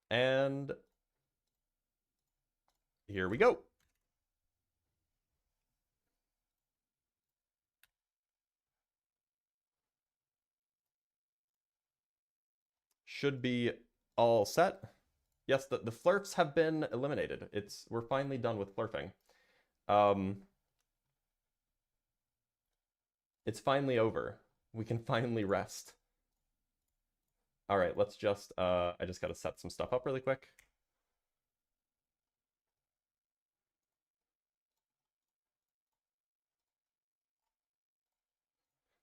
And here we go. Should be all set. Yes, the flirts have been eliminated. We're finally done with flirting. It's finally over. We can finally rest. All right, let's just I just got to set some stuff up really quick.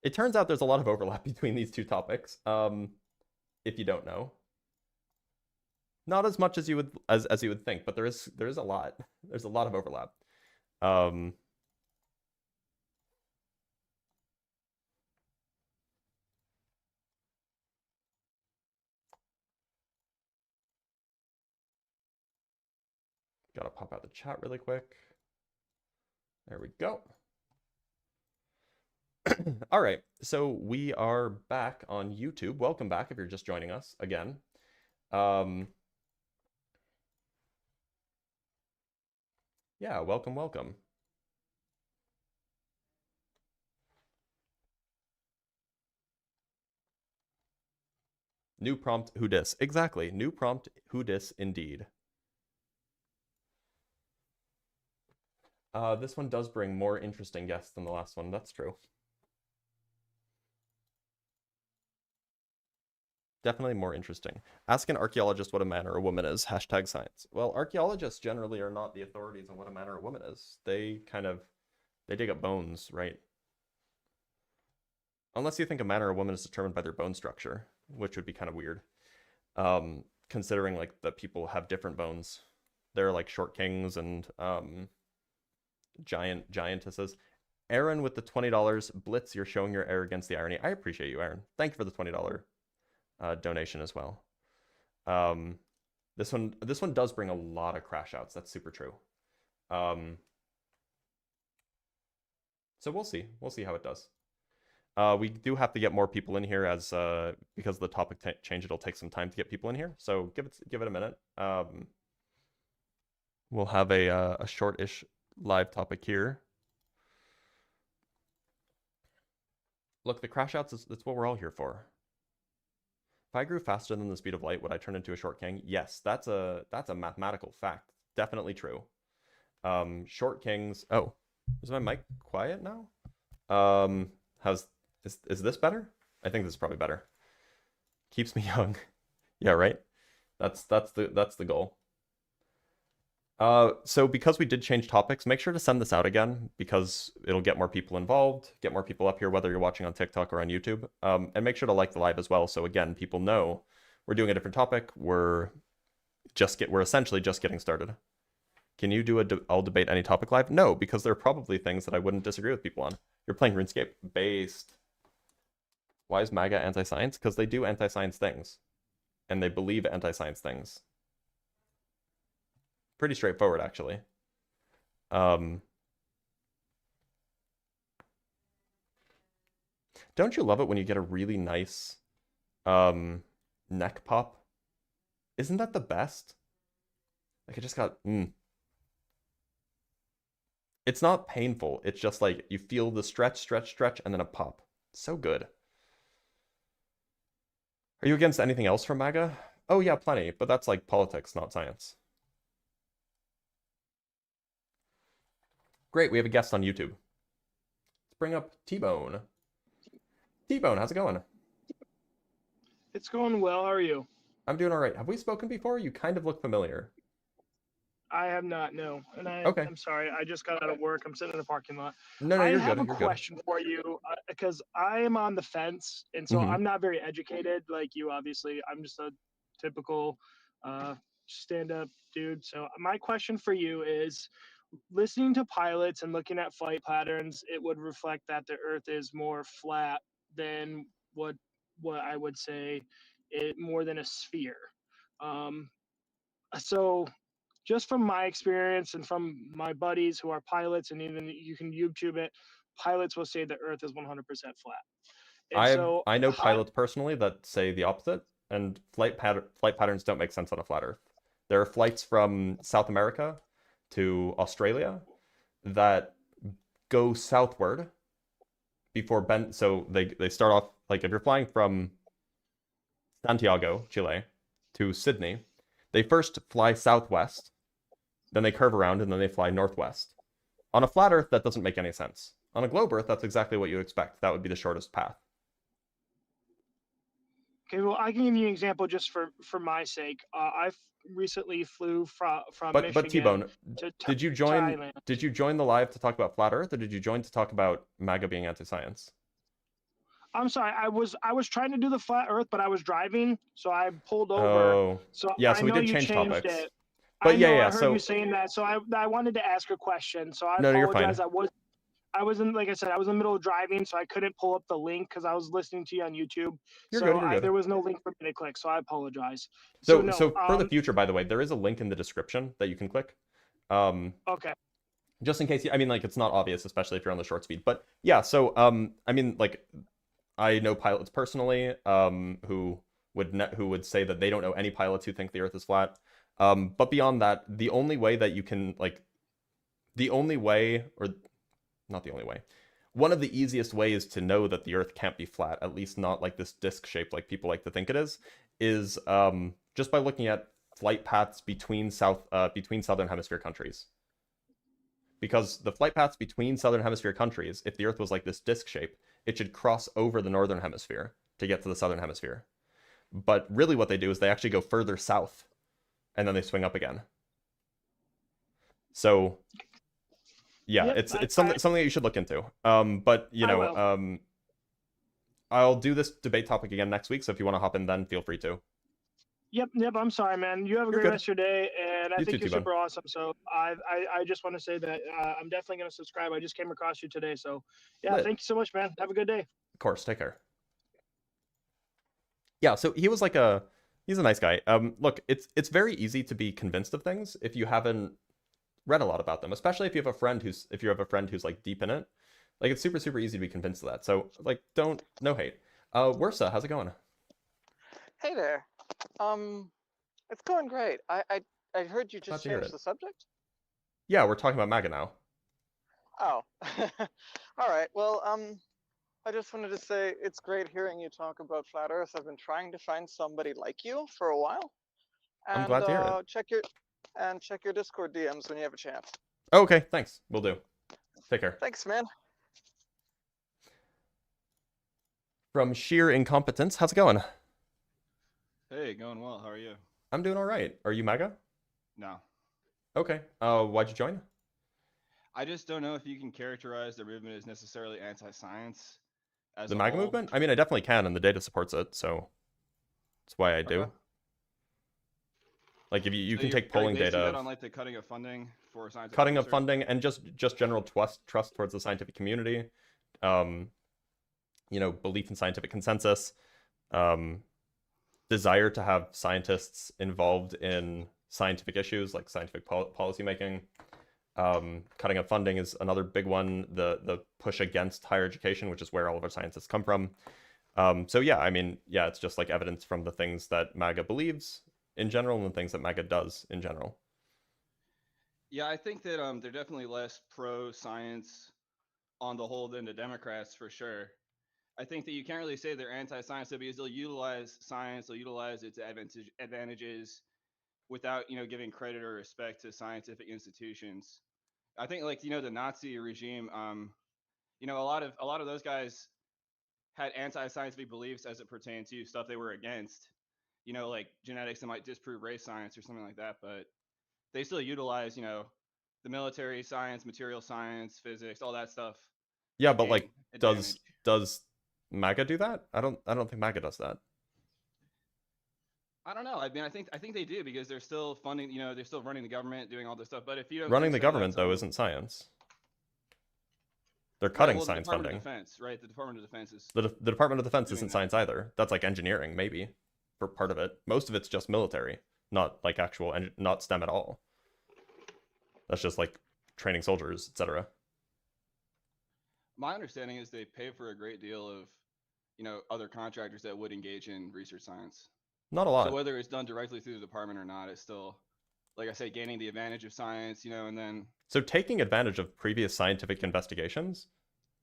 It turns out there's a lot of overlap between these two topics. If you don't know. Not as much as you would think, but there is a lot. There's a lot of overlap. Gotta pop out the chat really quick. There we go. All right, so we are back on YouTube. Welcome back if you're just joining us again. Yeah, welcome, welcome. New prompt, who dis? Exactly, new prompt, who dis indeed. This one does bring more interesting guests than the last one, that's true. Definitely more interesting. Ask an archaeologist what a man or a woman is, hashtag science. Well, archaeologists generally are not the authorities on what a man or a woman is. They dig up bones, right? Unless you think a man or a woman is determined by their bone structure, which would be kind of weird. Considering like that people have different bones. There are like short kings and giantesses. Aaron with the $20. Blitz, you're showing your arrogance, the irony. I appreciate you, Aaron. Thank you for the $20 donation as well. This one does bring a lot of crash outs. That's super true. So we'll see how it does. We do have to get more people in here as because of the topic change. It'll take some time to get people in here. So give it a minute. We'll have a short-ish live topic here. Look, the crash outs that's what we're all here for. If I grew faster than the speed of light, would I turn into a short king? Yes, that's a mathematical fact. Definitely true. Short kings. Oh, is my mic quiet now? Is this better? I think this is probably better. Keeps me young. Yeah, right. That's the goal. So because we did change topics, make sure to send this out again because it'll get more people involved, get more people up here, whether you're watching on TikTok or on YouTube. And make sure to like the live as well. So again, people know we're doing a different topic. We're essentially just getting started. Can you do I'll debate any topic live? No, because there are probably things that I wouldn't disagree with people on. You're playing RuneScape based. Why is MAGA anti-science? Because they do anti-science things. And they believe anti-science things. Pretty straightforward, actually. Don't you love it when you get a really nice neck pop? Isn't that the best? Like I just got It's not painful. It's just like you feel the stretch, and then a pop. So good. Are you against anything else from MAGA? Oh yeah, plenty, but that's like politics, not science. Great, we have a guest on YouTube. Let's bring up T-Bone. T-Bone, how's it going? It's going well. How are you? I'm doing all right. Have we spoken before? You kind of look familiar. I have not, no. And Okay. I'm sorry. I just got out of work. I'm sitting in the parking lot. No, I you're have good. a You're good. question for you because I am on the fence. And so Mm-hmm. I'm not very educated like you, obviously. I'm just a typical stand up dude. So my question for you is listening to pilots and looking at flight patterns, it would reflect that the Earth is more flat than what I would say it more than a sphere. Um, so just from my experience and from my buddies who are pilots, and even you can YouTube it, pilots will say the Earth is 100% flat. And so, I know pilots personally that say the opposite. and flight patterns don't make sense on a flat Earth. There are flights from South America to Australia that go southward before so they start off like if you're flying from Santiago, Chile to Sydney, they first fly southwest, then they curve around and then they fly northwest. On a flat Earth, that doesn't make any sense. On a globe Earth, that's exactly what you expect. That would be the shortest path. Okay, well, I can give you an example just for my sake. I recently flew from But Michigan T-Bone, to did Thailand. you join the live to talk about flat Earth, or did you join to talk about MAGA being anti-science? I'm sorry, I was trying to do the flat Earth, but I was driving, so I pulled over. Oh, So yeah. I So we know did you change changed topics, it. I but yeah, know yeah. I heard you So saying that, so I wanted to ask a question. So I no, no, you're apologize. fine. I was in, like I said, I was in the middle of driving, so I couldn't pull up the link because I was listening to you on YouTube. You're good. So You're good. there was no link for me to click. So I apologize. So So, no, for the future, by the way, there is a link in the description that you can click. okay. Just in case I mean, like, it's not obvious, especially if you're on the short speed. But yeah, so I mean, like, I know pilots personally, who would say that they don't know any pilots who think the Earth is flat. But beyond that, the only way that you can the only way, or not the only way, one of the easiest ways to know that the Earth can't be flat, at least not like this disc shape like people like to think it is just by looking at flight paths between southern hemisphere countries. Because the flight paths between southern hemisphere countries, if the Earth was like this disc shape, it should cross over the northern hemisphere to get to the southern hemisphere. But really what they do is they actually go further south and then they swing up again. So yeah, Yep, it's something that you should look into. But you I know, will. I'll do this debate topic again next week, so if you want to hop in then feel free to. Yep. I'm sorry, man. You have a You're great good. rest of your day, and I You too, think you're T-Bone. super awesome. So I just want to say that I'm definitely going to subscribe. I just came across you today, so yeah, Lit. thank you so much, man. Have a good day. Of course, take care. Yeah, so he's a nice guy. Look, it's very easy to be convinced of things if you haven't read a lot about them, especially if you have a friend who's like deep in it. Like, it's super super easy to be convinced of that. So like, don't no hate. Wersa, how's it going? Hey there. Um, it's going great. I heard you Glad just to hear changed it. the subject. Yeah, we're talking about MAGA now. Oh, all right. Well, I just wanted to say it's great hearing you talk about flat Earth. I've been trying to find somebody like you for a while, I'm and glad to hear it. check your Discord DMs when you have a chance. Oh, okay, thanks. Will do. Take care. Thanks, man. From sheer incompetence, how's it going? Hey, going well. How are you? I'm doing all right. Are you MAGA? No. Okay. Why'd you join? I just don't know if you can characterize the movement as necessarily anti-science as The a MAGA whole. movement? I mean, I definitely can, and the data supports it, so that's why I do. Okay. Like, if you So can you're take polling basing data that on like the cutting of funding for scientific cutting of research? funding and just general trust towards the scientific community, belief in scientific consensus, desire to have scientists involved in scientific issues like scientific policy making. Cutting of funding is another big one. The push against higher education, which is where all of our scientists come from. So yeah, I mean, yeah, it's just like evidence from the things that MAGA believes in general and the things that MAGA does in general. Yeah, I think that they're definitely less pro-science on the whole than the Democrats for sure. I think that you can't really say they're anti-science though, because they'll utilize science, they'll utilize its advantages without giving credit or respect to scientific institutions. I think like the Nazi regime, a lot of those guys had anti-scientific beliefs as it pertained to stuff they were against. Like genetics that might disprove race science or something like that, but they still utilize the military science, material science, physics, all that stuff Yeah, to but gain like, advantage. does MAGA do that? I don't think MAGA does that. I don't know. I mean, I think they do because they're still funding. They're still running the government, doing all this stuff. But if you don't Running think the so, government that's though isn't science. They're right. cutting Well, the science Department funding. of Defense, right? The Department of Defense is The Department of Defense doing isn't that. science either. That's like engineering, maybe, for part of it. Most of it's just military, not like actual, not STEM at all. That's just like training soldiers, etc. My understanding is they pay for a great deal of, other contractors that would engage in research science. Not a lot. So whether it's done directly through the department or not, it's still, like I said, gaining the advantage of science, and then So taking advantage of previous scientific investigations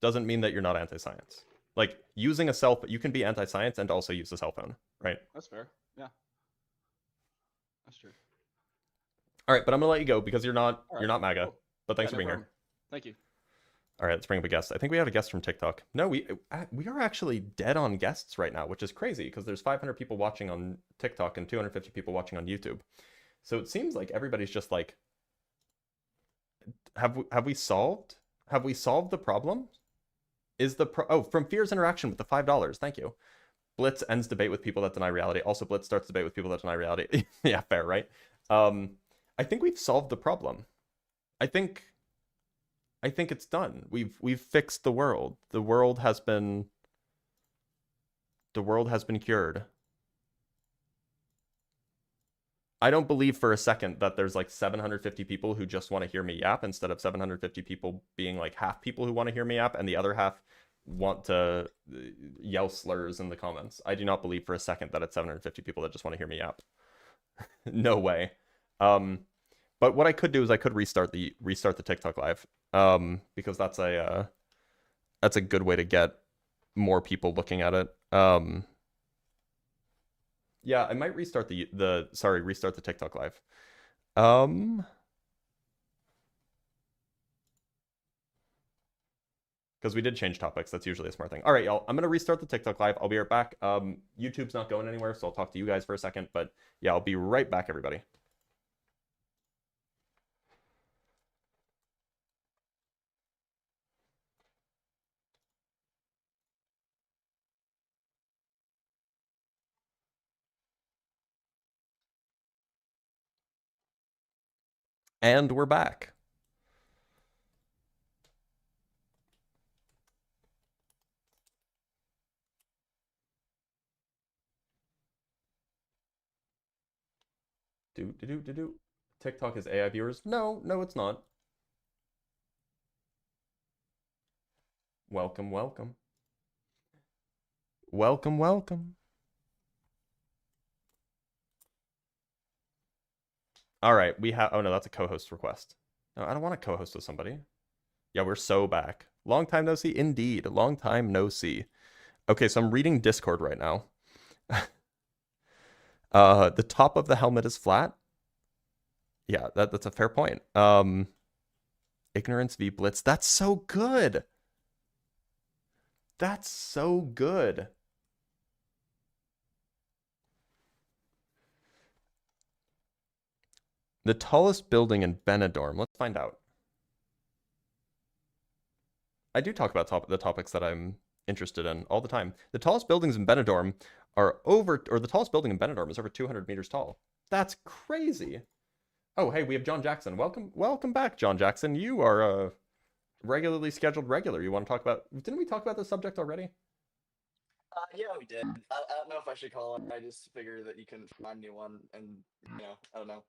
doesn't mean that you're not anti-science. Like using a cell, you can be anti-science and also use a cell phone, right? that's fair. Yeah, that's true. All right, but I'm gonna let you go because you're not All right, MAGA. cool. But thanks Yeah, for being no here. problem. Thank you. All right, let's bring up a guest. I think we have a guest from TikTok. No, we are actually dead on guests right now, which is crazy because there's 500 people watching on TikTok and 250 people watching on YouTube. So it seems like everybody's just like, have we solved the problem? Is the from Fear's interaction with the $5? Thank you. Blitz ends debate with people that deny reality. Also, Blitz starts debate with people that deny reality. Yeah, fair, right? I think we've solved the problem. I think it's done. We've fixed the world. The world has been cured. I don't believe for a second that there's like 750 people who just want to hear me yap instead of 750 people being like half people who want to hear me yap and the other half want to yell slurs in the comments. I do not believe for a second that it's 750 people that just want to hear me yap. No way. But what I could do is I could restart the TikTok live. Because that's a good way to get more people looking at it. Yeah, I might restart restart the TikTok live. Because we did change topics. That's usually a smart thing. All right, y'all. I'm gonna restart the TikTok live. I'll be right back. YouTube's not going anywhere, so I'll talk to you guys for a second. But yeah, I'll be right back, everybody. And we're back. Do. TikTok is AI viewers? No, it's not. Welcome. All right, we have. Oh no, that's a co-host request. No, I don't want to co-host with somebody. Yeah, we're so back. Long time no see. Indeed, long time no see. Okay, so I'm reading Discord right now. The top of the helmet is flat. Yeah, that's a fair point. Ignorance v Blitz. That's so good. That's so good. The tallest building in Benidorm. Let's find out. I do talk about the topics that I'm interested in all the time. The tallest buildings in Benidorm the tallest building in Benidorm is over 200 meters tall. That's crazy. Oh, hey, we have John Jackson. Welcome back, John Jackson. You are a regularly scheduled regular. You want to talk about? Didn't we talk about this subject already? Yeah, we did. I don't know if I should call it. I just figured that you couldn't find me one, and I don't know.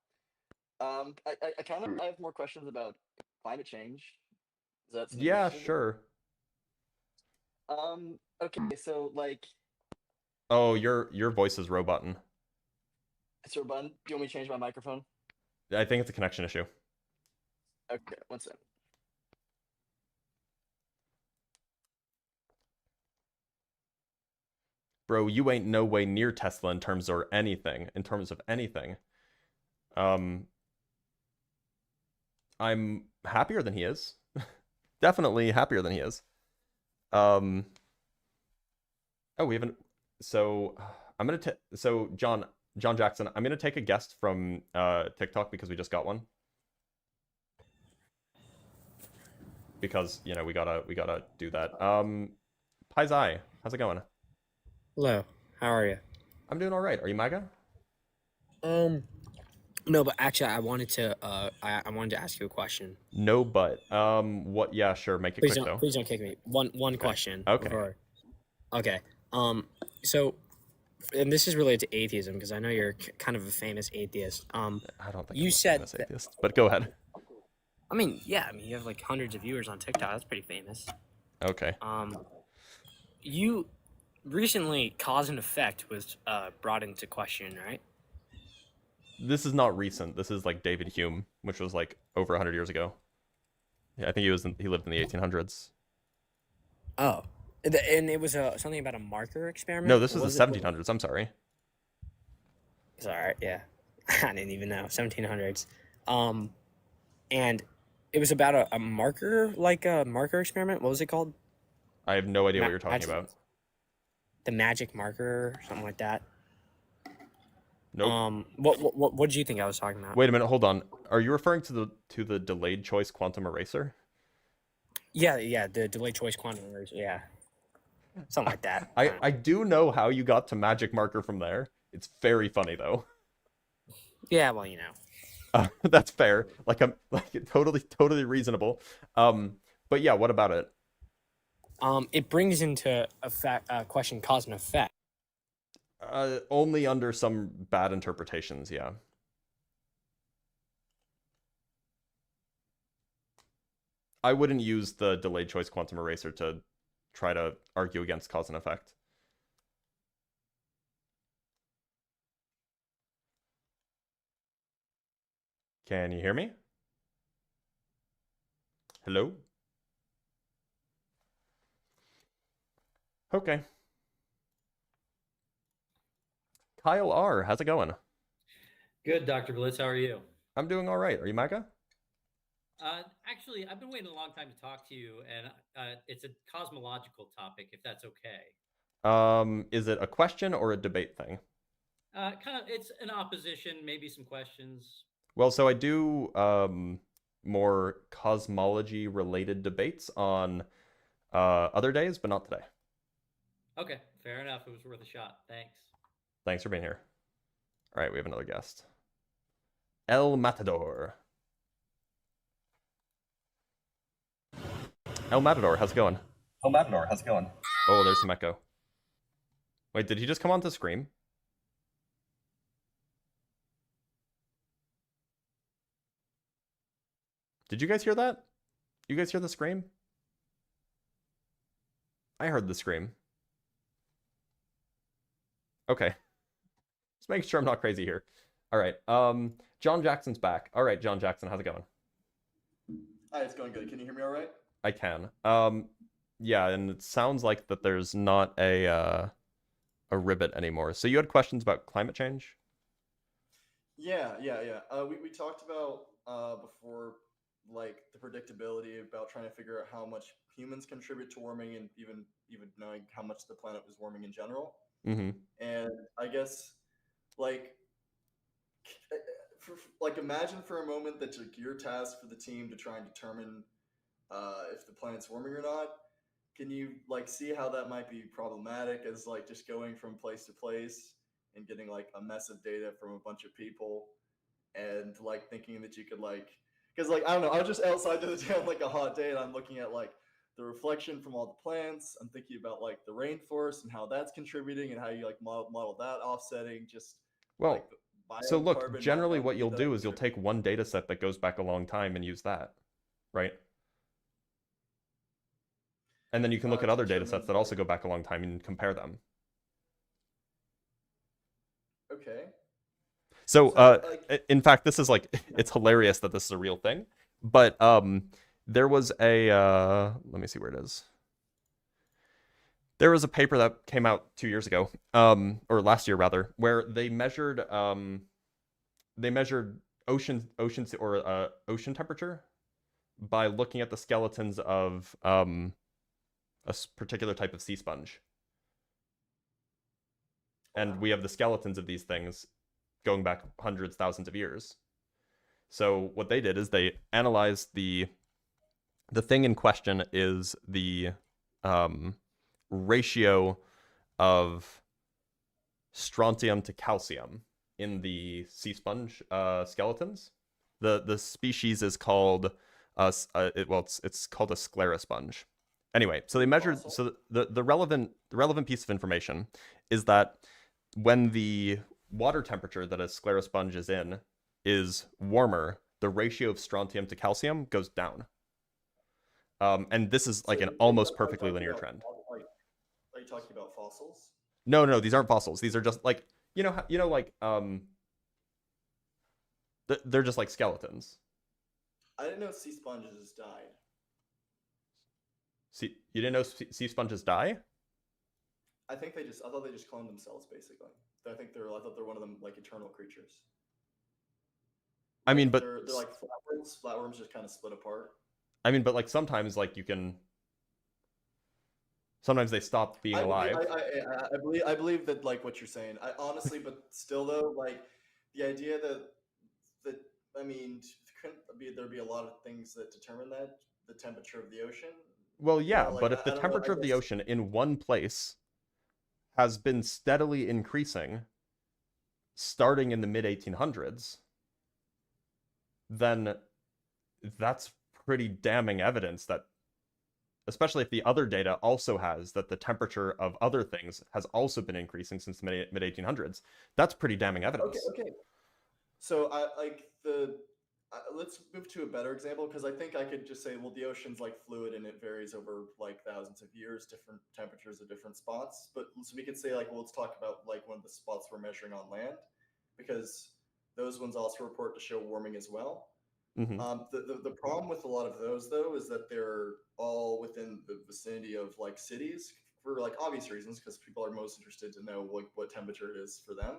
I have more questions about climate change. Is that something Yeah, you should do? sure. Okay, so like, Oh, your voice is robotin. Sir Bun, do you want me to change my microphone? I think it's a connection issue. Okay, one second. Bro, you ain't no way near Tesla in terms of anything. I'm happier than he is. Definitely happier than he is. Oh, we haven't. So I'm gonna so John Jackson, I'm gonna take a guest from TikTok because we just got one. Because we gotta do that. Pi Zai, how's it going? Hello, how are you? I'm doing all right. Are you MAGA? No, but actually, I wanted to ask you a question. No, but what? Yeah, sure. Make it Please quick don't, though. please don't kick me. One question. Okay. Okay. So, and this is related to atheism because I know you're kind of a famous atheist. I don't think you I'm a said famous atheist, but go ahead. I mean, yeah. I mean, you have like hundreds of viewers on TikTok. That's pretty famous. Okay. You recently cause and effect was brought into question, right? This is not recent. This is like David Hume, which was like over 100 years ago. Yeah, I think he lived in the 1800s. Oh, and it was something about a marker experiment. No, this What was the was it? 1700s. I'm sorry. Sorry, yeah, I didn't even know 1700s. And it was about a marker, like a marker experiment. What was it called? I have no idea what you're talking magic- about. The magic marker, something like that. Nope. What did you think I was talking about? Wait a minute, hold on. Are you referring to the delayed choice quantum eraser? Yeah, the delayed choice quantum eraser. Yeah, something like that. I do know how you got to magic marker from there. It's very funny though. Yeah, well, you know. That's fair. Like I'm like totally reasonable. But yeah, what about it? It brings into question cause and effect. Only under some bad interpretations, yeah. I wouldn't use the delayed choice quantum eraser to try to argue against cause and effect. Can you hear me? Hello? Okay. Kyle R, how's it going? Good, Dr. Blitz. How are you? I'm doing all right. Are you MAGA? Actually, I've been waiting a long time to talk to you, and it's a cosmological topic, if that's okay. Is it a question or a debate thing? It's an opposition, maybe some questions. Well, so I do more cosmology related debates on other days, but not today. Okay, fair enough. It was worth a shot. Thanks. Thanks for being here. All right, we have another guest. El Matador. El Matador, how's it going? El Matador, how's it going? Oh, there's some echo. Wait, did he just come on to scream? Did you guys hear that? You guys hear the scream? I heard the scream. Okay. Just making sure I'm not crazy here. All right. John Jackson's back. All right, John Jackson, how's it going? Hi, it's going good. Can you hear me all right? I can. Yeah, and it sounds like that there's not a ribbit anymore. So you had questions about climate change? Yeah. We talked about before, like the predictability about trying to figure out how much humans contribute to warming, and even knowing how much the planet was warming in general. Mm-hmm. And I guess imagine for a moment that you're tasked for the team to try and determine if the planet's warming or not. Can you see how that might be problematic as just going from place to place and getting a mess of data from a bunch of people, and thinking that you could because I don't know, I was just outside the other day on a hot day, and I'm looking at the reflection from all the plants. I'm thinking about the rainforest and how that's contributing, and how you model that offsetting. Just well, so look, generally might what you'll be do is you'll take one data set that goes back a long time and use that, right? And then you can look at other data sets that also go back a long time and compare them. Okay. So in fact, this is it's hilarious that this is a real thing, but there was a let me see where it is. There was a paper that came out 2 years ago, or last year rather, where they measured ocean temperature by looking at the skeletons of a particular type of sea sponge. And we have the skeletons of these things going back hundreds, thousands of years. So what they did is they analyzed the thing in question is the ratio of strontium to calcium in the sea sponge skeletons. The species is called it's called a sclerosponge. Anyway, so they measured. So the relevant piece of information is that when the water temperature that a sclerosponge is in is warmer, the ratio of strontium to calcium goes down. And this is an almost perfectly linear trend. Are you talking about fossils? No, these aren't fossils. These are just like they're just like skeletons. I didn't know sea sponges died. See, you didn't know sea sponges die? I thought they just cloned themselves basically. I thought they're one of them like eternal creatures. I mean, but they're like flatworms. Flatworms just kind of split apart. I mean, but like sometimes like sometimes they stop being alive. I believe that like what you're saying. I honestly, but still though, like the idea that I mean, there'd be a lot of things that determine that the temperature of the ocean. Well, yeah, like, but if the temperature of the ocean in one place has been steadily increasing starting in the mid 1800s, then that's pretty damning evidence that, especially if the other data also has that the temperature of other things has also been increasing since the mid 1800s, that's pretty damning evidence. Okay. So let's move to a better example, because I think I could just say, well, the ocean's like fluid and it varies over like thousands of years, different temperatures at different spots. But so we could say like, well, let's talk about like one of the spots we're measuring on land, because those ones also report to show warming as well. Mm-hmm. The problem with a lot of those though is that they're all within the vicinity of like cities for like obvious reasons, because people are most interested to know what temperature it is for them.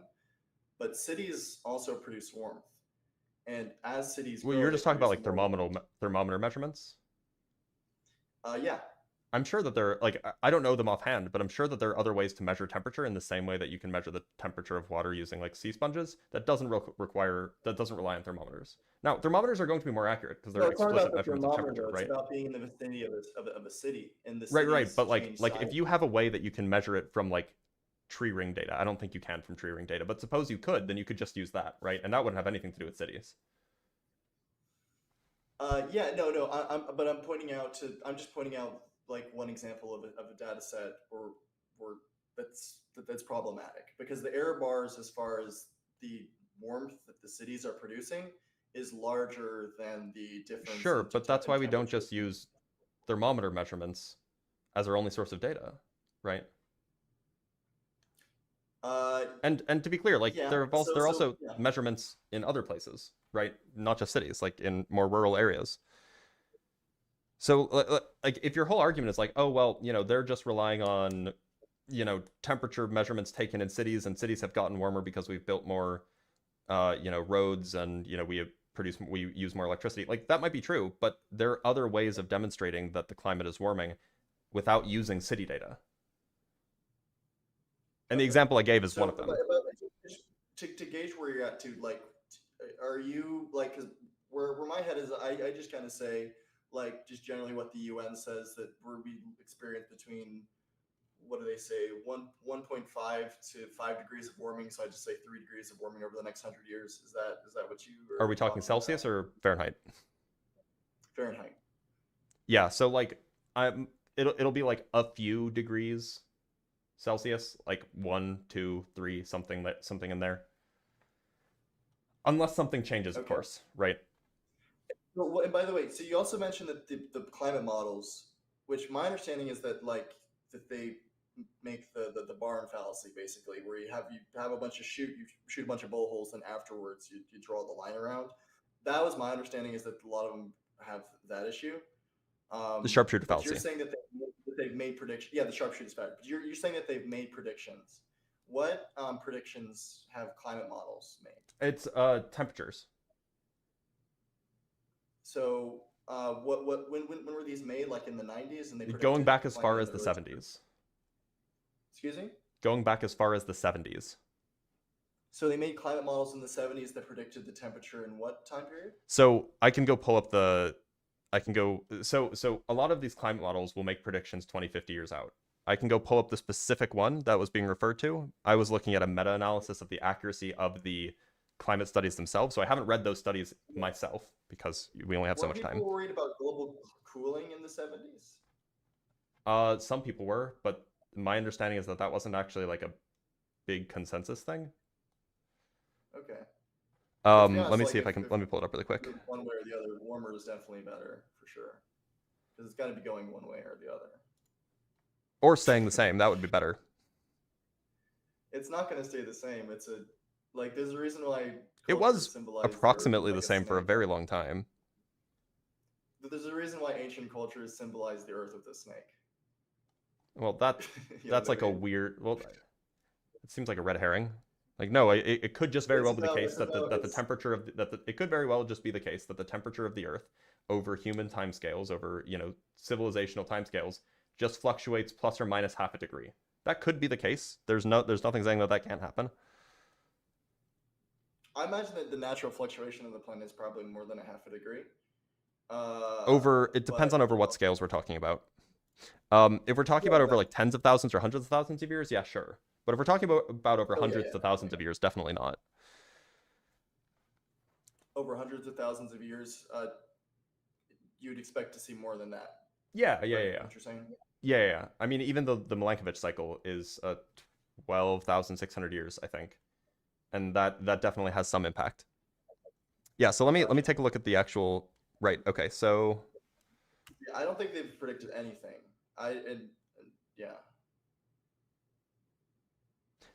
But cities also produce warmth. And as cities grow, you're just talking about like thermometer measurements? Yeah. I'm sure that there, like, I don't know them offhand, but I'm sure that there are other ways to measure temperature in the same way that you can measure the temperature of water using like sea sponges. That doesn't rely on thermometers. Now, thermometers are going to be more accurate because they're explicit measurements of temperature, right? It's about being in the vicinity of a city. And the right. But like if you have a way that you can measure it from like tree ring data, I don't think you can from tree ring data, but suppose you could, then you could just use that, right? And that wouldn't have anything to do with cities. I'm just pointing out like one example of a data set where that's problematic, because the error bars as far as the warmth that the cities are producing is larger than the difference. Sure, but that's why we don't just use thermometer measurements as our only source of data, right? And to be clear, like there are also measurements in other places, right? Not just cities, like in more rural areas. So like if your whole argument is like, oh well, they're just relying on temperature measurements taken in cities, and cities have gotten warmer because we've built more roads, and we use more electricity. Like that might be true, but there are other ways of demonstrating that the climate is warming without using city data. And the example I gave is one of them. To gauge where you're at too, like, are you like, because where my head is, I just kind of say like just generally what the UN says, that we experience between, what do they say, 1.5 to 5 degrees of warming. So I just say 3 degrees of warming over the next 100 years. Is that what you are we talking Celsius or Fahrenheit? Fahrenheit. Yeah. So like it'll be like a few degrees Celsius, like 1, 2, 3, something in there. Unless something changes, of course, right? Well, and by the way, so you also mentioned that the climate models, which my understanding is that like that they make the barn fallacy, basically, where you have a bunch of shoot a bunch of boreholes, and afterwards you draw the line around. That was my understanding, is that a lot of them have that issue. The sharpshooter fallacy. You're saying that they've made predictions. Yeah, the sharpshooter fallacy. But you're saying that they've made predictions. What predictions have climate models made? It's temperatures. So when were these made? Like in the 90s, and they going back as far as the 70s. Excuse me? Going back as far as the 70s. So they made climate models in the 70s that predicted the temperature in what time period? So I can go pull up so a lot of these climate models will make predictions 20, 50 years out. I can go pull up the specific one that was being referred to. I was looking at a meta-analysis of the accuracy of the climate studies themselves. So I haven't read those studies myself because we only have so much time. Were people worried about global cooling in the 70s? Some people were, but my understanding is that wasn't actually like a big consensus thing. Okay. Let me see if I can. Let me pull it up really quick. One way or the other, warmer is definitely better for sure, because it's got to be going one way or the other. Or staying the same. That would be better. It's not going to stay the same. It's a like. There's a reason why It cultures was symbolize the Earth approximately like the a same for a snake. very long time. There's a reason why ancient cultures symbolize the Earth with a snake. Well, that You know that's what I like a mean? weird. Well, it seems like a red herring. Like, no, it could just very It's well be the about- case it's that about- the it's- temperature of it could very well just be the case that the temperature of the Earth over human timescales, over civilizational timescales, just fluctuates plus or minus half a degree. That could be the case. There's nothing saying that that can't happen. I imagine that the natural fluctuation of the planet is probably more than a half a degree. It depends on over what scales we're talking about. If we're talking Yeah, about over but- like tens of thousands or hundreds of thousands of years, yeah, sure. But if we're talking about over Oh, yeah, hundreds yeah, to thousands of years, definitely not. over hundreds of thousands of years, you'd expect to see more than that. Yeah. What you're saying? Yeah. I mean, even the Milankovitch cycle is 12,600 years, I think, and that definitely has some impact. Yeah. So let me take a look at the actual. Right. Okay. So Yeah, I don't think they've predicted anything. Yeah.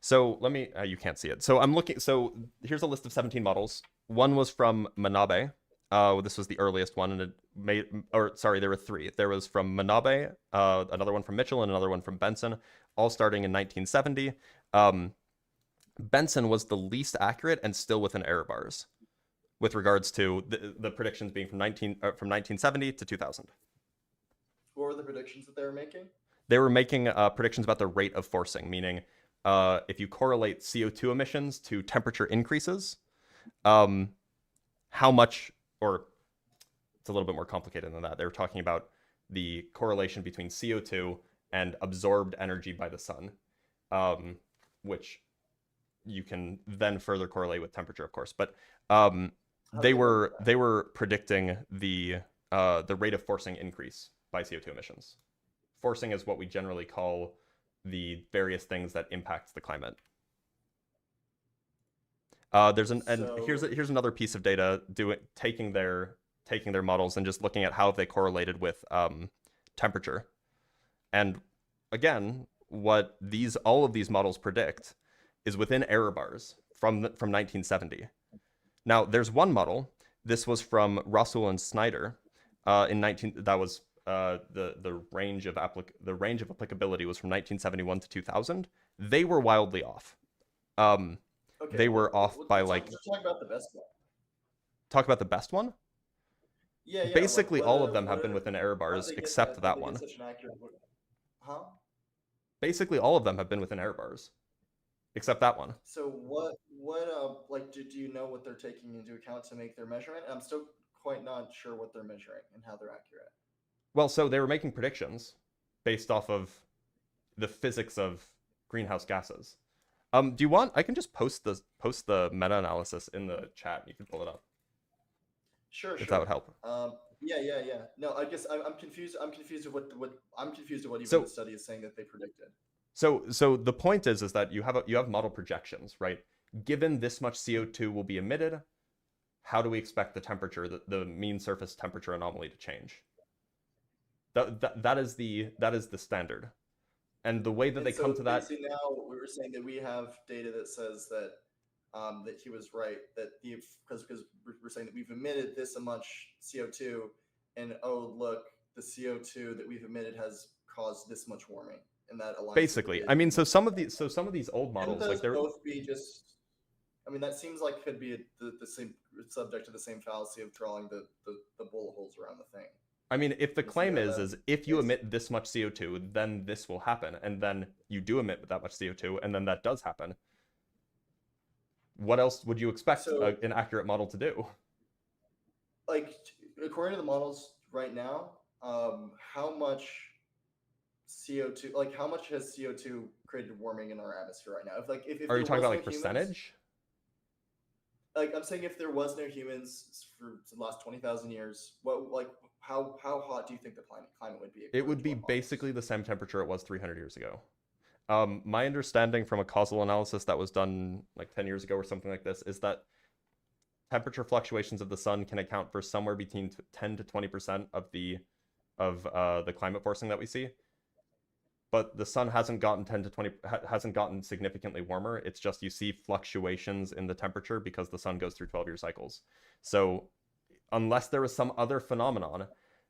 So let me. You can't see it. So I'm looking. So here's a list of 17 models. One was from Manabe. This was the earliest one, and it made. Or sorry, there were three. There was from Manabe, another one from Mitchell, and another one from Benson, all starting in 1970. Benson was the least accurate and still within error bars, with regards to the predictions being from 1970 to 2000. What were the predictions that they were making? They were making predictions about the rate of forcing, meaning if you correlate CO2 emissions to temperature increases, how much, or it's a little bit more complicated than that. They were talking about the correlation between CO2 and absorbed energy by the sun, which you can then further correlate with temperature, of course. But they were predicting the rate of forcing increase by CO2 emissions. Forcing is what we generally call the various things that impact the climate. Here's another piece of data taking their models and just looking at how they correlated with temperature. And again, what all of these models predict is within error bars from 1970. Now, there's one model. This was from Russell and Snyder that was the range of applicability was from 1971 to 2000. They were wildly off. Okay, they were off by like. Let's talk about the best one. Talk about the best one? Yeah. Basically, all of them have been within error bars except that one. Huh? Basically, all of them have been within error bars, except that one. So do you know what they're taking into account to make their measurement? I'm still quite not sure what they're measuring and how they're accurate. Well, so they were making predictions based off of the physics of greenhouse gases. Do you want? I can just post the meta-analysis in the chat. You can pull it up. Sure. If that would help. Yeah. No, I guess I'm confused. I'm confused of what even the study is saying that they predicted. So the point is that you have model projections, right? Given this much CO2 will be emitted, how do we expect the temperature, the mean surface temperature anomaly to change? That is the standard, and the way that they come to that. Now we were saying that we have data that says that that he was right, that because we're saying that we've emitted this much CO2, and oh look, the CO2 that we've emitted has caused this much warming, and that aligns. Basically, I mean, so some of these old models, and like they're both be just. I mean, that seems like could be the same subject to the same fallacy of drawing the bullet holes around the thing. I mean, if the claim is if you emit this much CO2, then this will happen, and then you do emit that much CO2, and then that does happen. What else would you expect an accurate model to do? Like, according to the models right now, how much CO2? Like, how much has CO2 created warming in our atmosphere right now? If are you talking about like percentage? Like, I'm saying if there was no humans for the last 20,000 years, how hot do you think the climate would be? It would be basically the same temperature it was 300 years ago. My understanding from a causal analysis that was done like 10 years ago or something like this is that temperature fluctuations of the sun can account for somewhere between 10 to 20% of the climate forcing that we see. but the sun hasn't gotten 10 to 20 hasn't gotten significantly warmer. It's just you see fluctuations in the temperature because the sun goes through 12-year cycles. So unless there was some other phenomenon,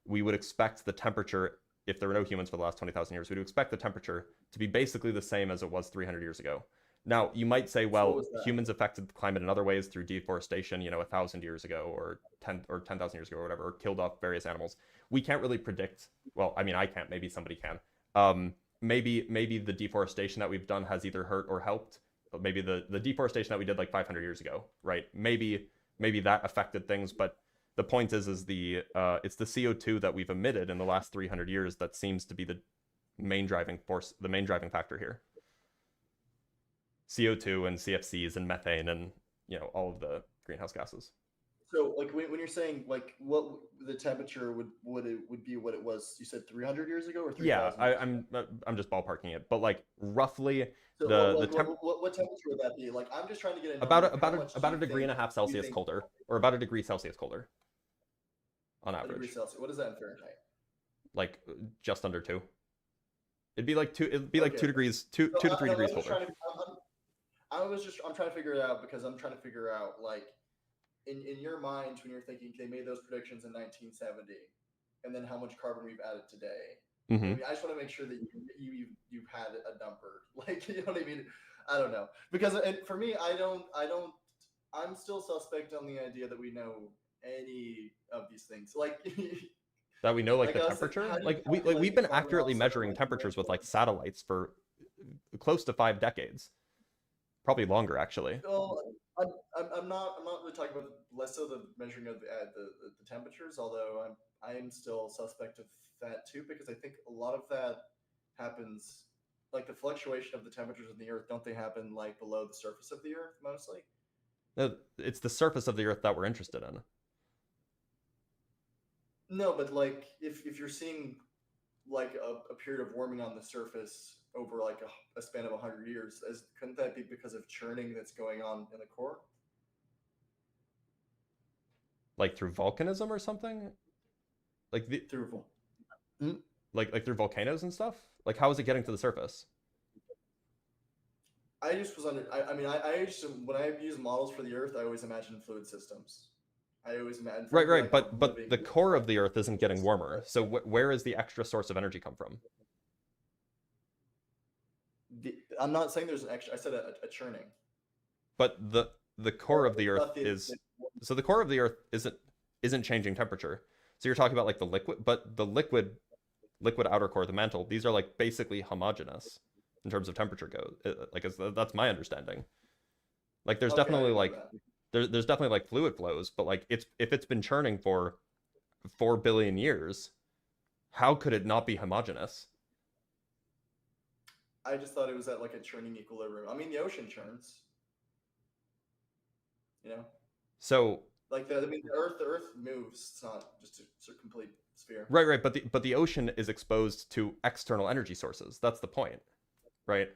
we would expect the temperature, if there were no humans for the last 20,000 years, we'd expect the temperature to be basically the same as it was 300 years ago. Now, you might say, well, humans affected the climate in other ways through deforestation, 1,000 years ago or 10,000 years ago or whatever, or killed off various animals. We can't really predict. Well, I mean, I can't. Maybe somebody can. Maybe the deforestation that we've done has either hurt or helped. Maybe the deforestation that we did like 500 years ago, right? Maybe that affected things, but the point is it's the CO2 that we've emitted in the last 300 years that seems to be the main driving force, the main driving factor here. CO2 and CFCs and methane and all of the greenhouse gases. So like when you're saying like what the temperature would be what it was, you said 300 years ago or 3,000? Yeah, I'm just ballparking it, but like roughly so what temperature would that be? Like I'm just trying to get about a degree and a half Celsius colder, or about a degree Celsius colder on average. A degree Celsius. What is that in Fahrenheit? Like just under 2. It'd be like 2. It'd be like 2 degrees, 2 to 3 degrees colder. I'm trying to figure it out because I'm trying to figure out like in your mind when you're thinking they made those predictions in 1970, and then how much carbon we've added today. Mm-hmm. I mean, I just want to make sure that you've had a number, like you know what I mean. I don't know because for me, I'm still suspect on the idea that we know any of these things, like that we know like the temperature. Like we've been accurately measuring temperatures with like satellites for close to 5 decades. Probably longer, actually. Well, I'm not really talking about less so the measuring of the temperatures, although I am still suspect of that too, because I think a lot of that happens, like the fluctuation of the temperatures in the Earth, don't they happen like below the surface of the Earth mostly? No, it's the surface of the Earth that we're interested in. No, but like if you're seeing like a period of warming on the surface over like a span of 100 years, couldn't that be because of churning that's going on in the core? Like through volcanism or something? Like through like through volcanoes and stuff? Like how is it getting to the surface? I just was I mean I just, when I use models for the Earth, I always imagine fluid systems. I always imagine right, like but the core of the Earth isn't getting warmer. So where is the extra source of energy come from? I'm not saying there's an extra. I said a churning. But the core of the Earth is so the core of the Earth isn't changing temperature. So you're talking about like the liquid, but the liquid outer core, the mantle. These are like basically homogeneous in terms of temperature like that's my understanding. Like there's definitely like there's definitely like fluid flows, but like if it's been churning for 4 billion years, how could it not be homogeneous? I just thought it was at like a churning equilibrium. I mean, the ocean churns, So like the Earth moves. It's not just a complete sphere. Right. But the ocean is exposed to external energy sources. That's the point, right?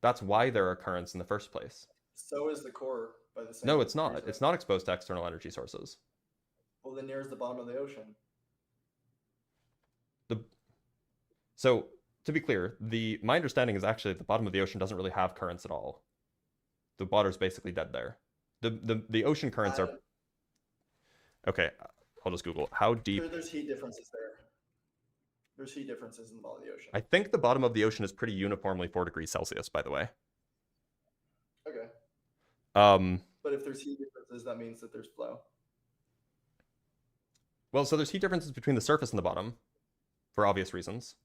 That's why there are currents in the first place. So is the core by the same. No, it's not. It's not exposed to external energy sources. Well, then near's the bottom of the ocean. So to be clear, my understanding is actually the bottom of the ocean doesn't really have currents at all. The water's basically dead there. The ocean currents are. Okay, I'll just Google how deep. There's heat differences there. There's heat differences in the bottom of the ocean. I think the bottom of the ocean is pretty uniformly 4 degrees Celsius, by the way. Okay. But if there's heat differences, that means that there's flow. Well, so there's heat differences between the surface and the bottom, for obvious reasons.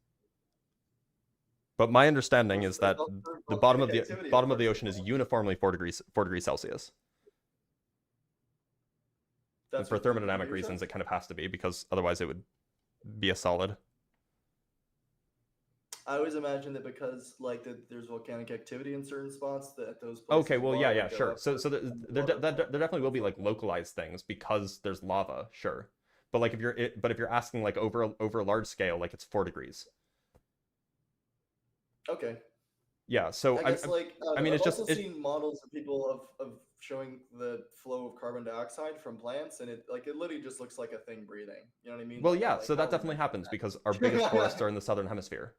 But my understanding is that the bottom of the ocean is uniformly 4 degrees Celsius. And for thermodynamic reasons, it kind of has to be, because otherwise it would be a solid. I always imagine that because like there's volcanic activity in certain spots that those places. Okay, well, yeah, sure. So there definitely will be like localized things because there's lava, sure. But like if you're asking like over a large scale, like it's 4 degrees. Okay. Yeah. So I guess I've also seen models of people of showing the flow of carbon dioxide from plants, and it literally just looks like a thing breathing. You know what I mean? Well, yeah. So that definitely happens because our biggest forests are in the southern hemisphere.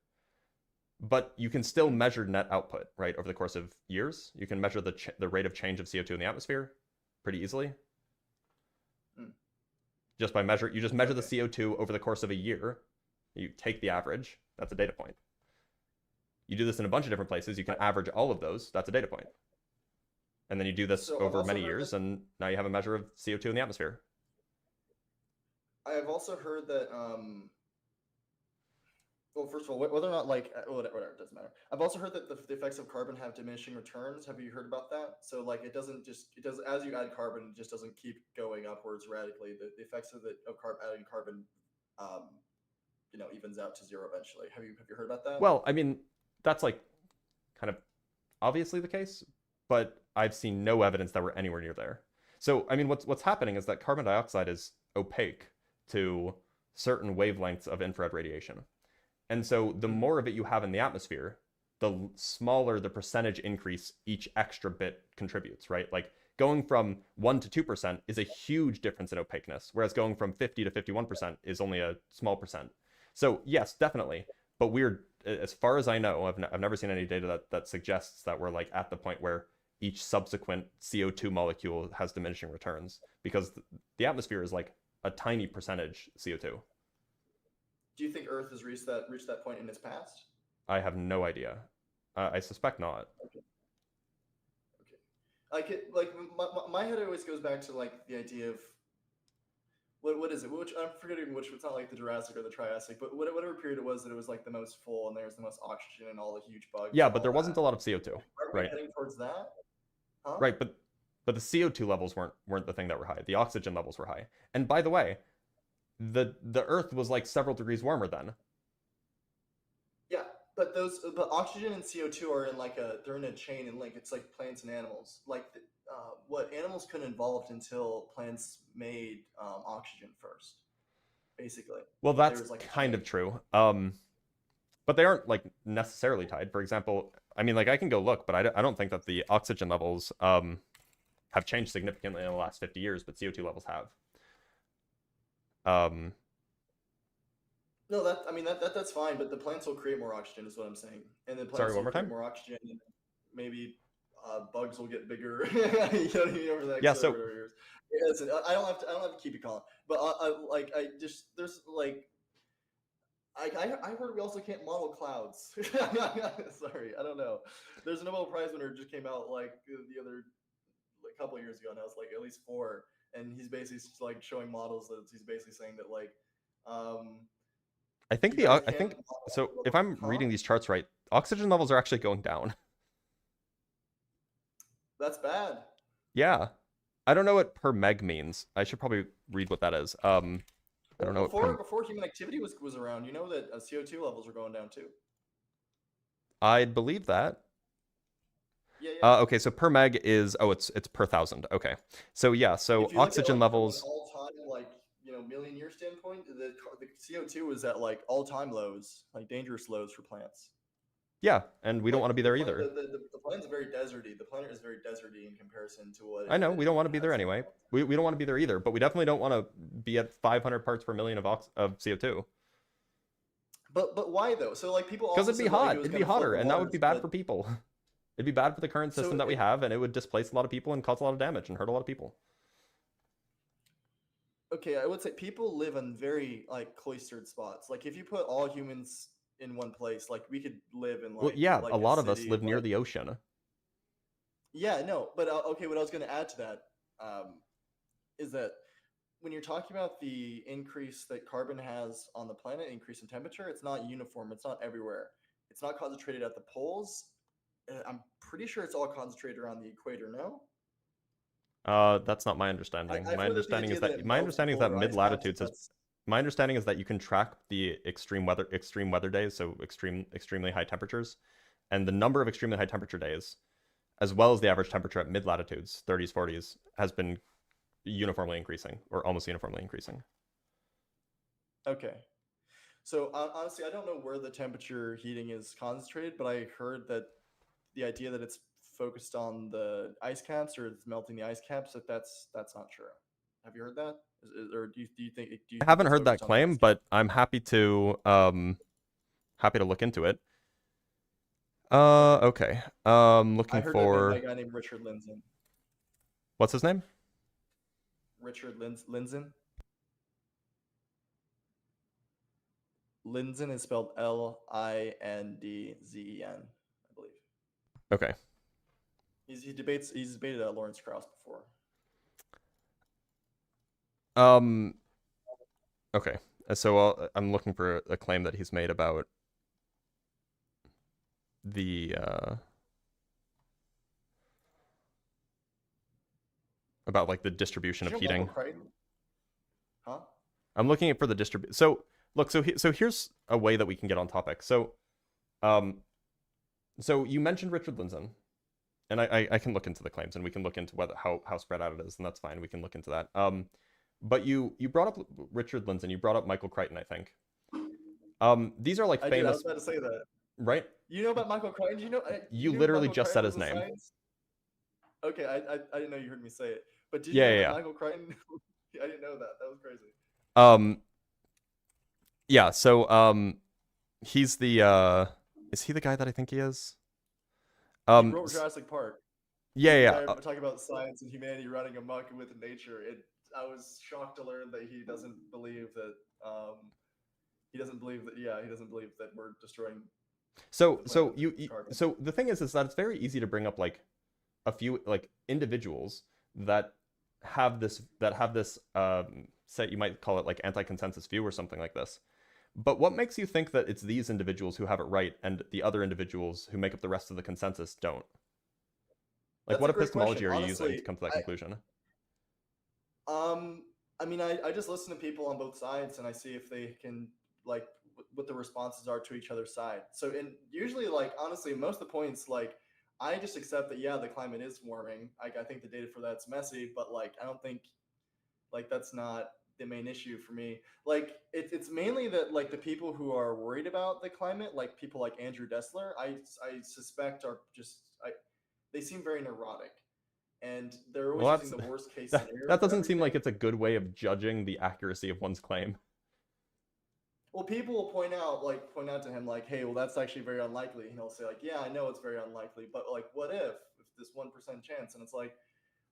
but you can still measure net output, right, over the course of years. You can measure the rate of change of CO2 in the atmosphere pretty easily. Just by you just measure the CO2 over the course of a year. You take the average. That's a data point. You do this in a bunch of different places. You can average all of those. That's a data point. And then you do this over many years, and now you have a measure of CO2 in the atmosphere. I have also heard that, well, first of all, whether or not, like, whatever, it doesn't matter. I've also heard that the effects of carbon have diminishing returns. Have you heard about that? So, like, it does, as you add carbon, it just doesn't keep going upwards radically. The effects of adding carbon, evens out to zero eventually. Have you heard about that? Well, I mean, that's like kind of obviously the case, but I've seen no evidence that we're anywhere near there. So, I mean, what's happening is that carbon dioxide is opaque to certain wavelengths of infrared radiation. And so the more of it you have in the atmosphere, the smaller the percentage increase each extra bit contributes, right? Like going from 1 to 2% is a huge difference in opaqueness, whereas going from 50 to 51% is only a small percent. So yes, definitely. But as far as I know, I've never seen any data that suggests that we're like at the point where each subsequent CO2 molecule has diminishing returns, because the atmosphere is like a tiny percentage CO2. Do you think Earth has reached that point in its past? I have no idea. I suspect not. Okay. My head always goes back to like the idea of what is it? Which I'm forgetting which. It's not like the Jurassic or the Triassic, but whatever period it was that it was like the most full and there's the most oxygen and all the huge bugs. Yeah, but there wasn't a lot of CO2. Are right? We heading towards that? Huh? Right, but the CO2 levels weren't the thing that were high. The oxygen levels were high. And by the way, the Earth was like several degrees warmer then. Yeah, but oxygen and CO2 are they're in a chain and link. It's like plants and animals. Like what animals couldn't evolve until plants made oxygen first, basically. Well, that's kind of true. But they aren't like necessarily tied. For example, I mean, like I can go look, but I don't think that the oxygen levels have changed significantly in the last 50 years, but CO2 levels have. No, that's fine, but the plants will create more oxygen, is what I'm saying. And then plants Sorry, one more will create time? more oxygen, and maybe bugs will get bigger. You know what I mean, over the next Yeah, so years. Yeah, listen, I don't have to keep you calm, but I heard we also can't model clouds. Sorry, I don't know. There's a Nobel Prize winner who just came out like a couple of years ago, and I was like at least 4, and he's basically like showing models that he's basically saying that like I think so. If I'm reading these charts right, oxygen levels are actually going down. That's bad. Yeah, I don't know what per meg means. I should probably read what that is. I don't know. Before human activity was around, you know that CO2 levels were going down too. I'd believe that. Yeah. Okay, so per meg is it's per thousand. Okay, so yeah, so oxygen levels. From an all-time million year standpoint, the CO2 is at like all-time lows, like dangerous lows for plants. Yeah, and we don't want to be there either. The planet's very deserty. The planet is very deserty in comparison to what. I know we don't want to be there anyway. We don't want to be there either, but we definitely don't want to be at 500 parts per million of CO2. But why though? So like people. Because it'd be hot. It'd be hotter, and that would be bad for people. It'd be bad for the current system that we have, and it would displace a lot of people and cause a lot of damage and hurt a lot of people. Okay, I would say people live in very like cloistered spots. Like if you put all humans in one place, like we could live in like. Well, yeah, like a lot of us city, live near the ocean. Yeah, no, but okay. What I was going to add to that is that when you're talking about the increase that carbon has on the planet, increase in temperature, it's not uniform. It's not everywhere. It's not concentrated at the poles. I'm pretty sure it's all concentrated around the equator. No. That's not my understanding. My understanding is that mid latitudes is. My understanding is that you can track the extreme weather days, so extremely high temperatures, and the number of extremely high temperature days, as well as the average temperature at mid latitudes, 30s, 40s, has been uniformly increasing or almost uniformly increasing. Okay. So honestly, I don't know where the temperature heating is concentrated, but I heard that the idea that it's focused on the ice caps or it's melting the ice caps, that's not true. Have you heard that? Or do you think? I haven't heard that claim, but I'm happy to look into it. Okay. I Looking heard that for name by a guy named Richard Linson. what's his name? Richard Linson. Linson is spelled Lindzzen, I believe. Okay. He's debated Lawrence Krauss before. Okay. So I'm looking for a claim that he's made about the about like the distribution of heating. Huh? I'm looking for the distribution. So look, so here's a way that we can get on topic. So you mentioned Richard Linson, and I can look into the claims, and we can look into how spread out it is, and that's fine. We can look into that. But you brought up Richard Linson, you brought up Michael Crichton, I think. These are like famous. I was about to say that. Right? You know about Michael Crichton? You literally just said his name. Okay, I didn't know you heard me say it. But did you know that Michael Crichton? I didn't know that. That was crazy. Yeah, so he's the is he the guy that I think he is? He wrote Jurassic Park. Yeah. Talking about science and humanity running amok with nature. I was shocked to learn that he doesn't believe that he doesn't believe that we're destroying. So the thing is that it's very easy to bring up like a few like individuals that have this say, you might call it like anti-consensus view or something like this. But what makes you think that it's these individuals who have it right and the other individuals who make up the rest of the consensus don't? Like, what epistemology are you using to come to that conclusion? I mean, I just listen to people on both sides and I see if they can, like, what the responses are to each other's side. So, and usually, like, honestly, most of the points, like, I just accept that, yeah, the climate is warming. I think the data for that's messy, but, like, I don't think, like, that's not the main issue for me. Like, it's mainly that, like, the people who are worried about the climate, like people like Andrew Dessler, I suspect are just, they seem very neurotic. And they're always using the worst case scenario. That doesn't seem like it's a good way of judging the accuracy of one's claim. Well, people will point out to him, like, hey, well, that's actually very unlikely. And he'll say, like, yeah, I know it's very unlikely, but, like, what if this 1% chance? And it's like,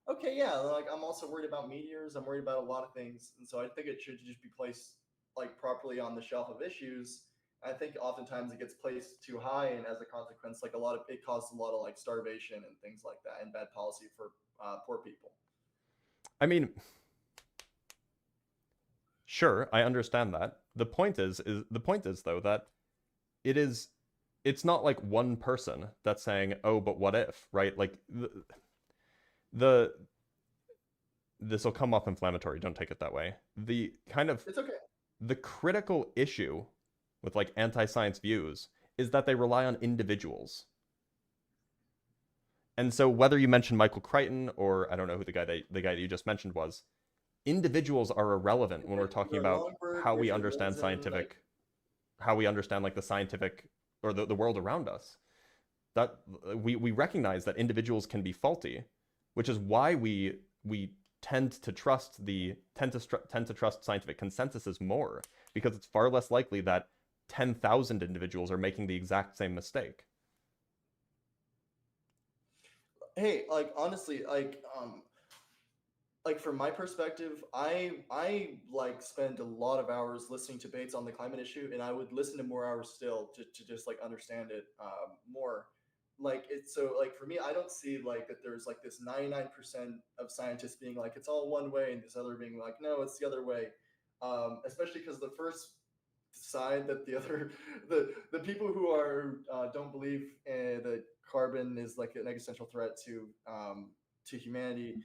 okay, yeah, like, I'm also worried about meteors. I'm worried about a lot of things. And so I think it should just be placed, like, properly on the shelf of issues. I think oftentimes it gets placed too high, and as a consequence, like, it causes a lot of, like, starvation and things like that, and bad policy for poor people. I mean, sure, I understand that. The point is though that it's not like one person that's saying, oh, but what if, right? Like this will come off inflammatory. Don't take it that way. It's okay. The critical issue with like anti-science views is that they rely on individuals. And so whether you mention Michael Crichton or I don't know who the guy that you just mentioned was, individuals are irrelevant when we're talking about how we understand like the scientific or the world around us. That we recognize that individuals can be faulty, which is why we tend to trust scientific consensuses more, because it's far less likely that 10,000 individuals are making the exact same mistake. Hey, like, honestly, like from my perspective, I like spend a lot of hours listening to debates on the climate issue, and I would listen to more hours still to just like understand it more. Like, it's so, like, for me, I don't see like that there's like this 99% of scientists being like it's all one way and this other being like no, it's the other way. Especially because the first side that the people who are don't believe that carbon is like an existential threat to humanity,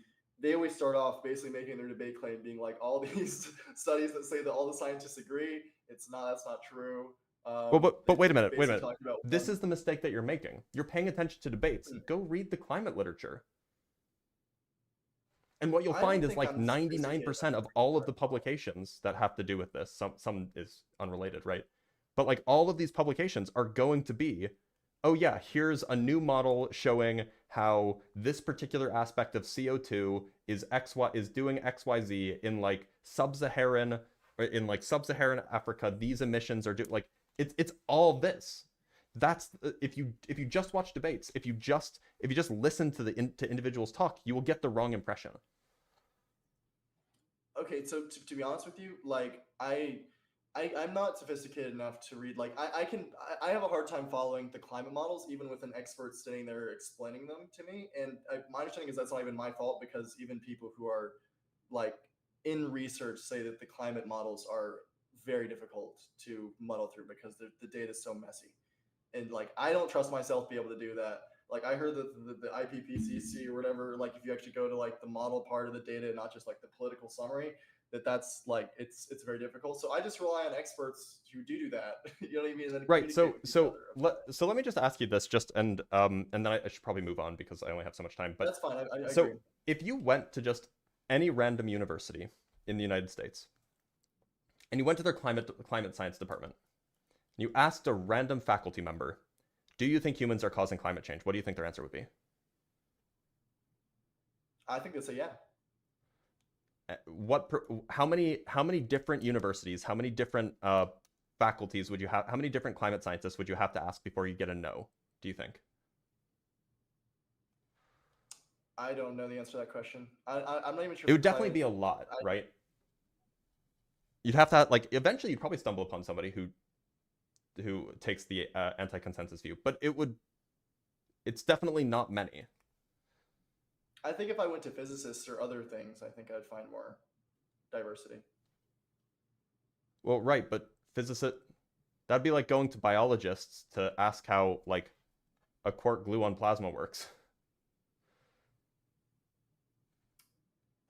they always start off basically making their debate claim being like all these studies that say that all the scientists agree. That's not true. But wait a minute. This is the mistake that you're making. You're paying attention to debates. Go read the climate literature. And what you'll find is like 99% of all of the publications that have to do with this, some is unrelated, right? But like all of these publications are going to be, oh yeah, here's a new model showing how this particular aspect of CO2 is doing XYZ in like sub-Saharan Africa. These emissions are like it's all this. That's if you just watch debates, if you just listen to to individuals talk, you will get the wrong impression. Okay, so to be honest with you, like I'm not sophisticated enough to read. Like I have a hard time following the climate models, even with an expert sitting there explaining them to me. And my understanding is that's not even my fault, because even people who are like in research say that the climate models are very difficult to muddle through because the data is so messy. And like I don't trust myself to be able to do that. Like I heard that the IPPCC or whatever, like if you actually go to like the model part of the data, not just like the political summary, that's like it's very difficult. So I just rely on experts who do that. You know what I mean? And then Right. So so let me just ask you this, just and then I should probably move on because I only have so much time. But that's fine. I so agree. if you went to just any random university in the United States, and you went to their climate science department, and you asked a random faculty member, do you think humans are causing climate change? What do you think their answer would be? I think they'd say yeah. How many different universities, how many different faculties would you have, how many different climate scientists would you have to ask before you get a no, do you think? I don't know the answer to that question. I'm not even sure. It would definitely be a lot, right? You'd have to, like, eventually you'd probably stumble upon somebody who takes the anti-consensus view, but it's definitely not many. I think if I went to physicists or other things, I think I'd find more diversity. Well, right, but that'd be like going to biologists to ask how, like, a quark gluon plasma works.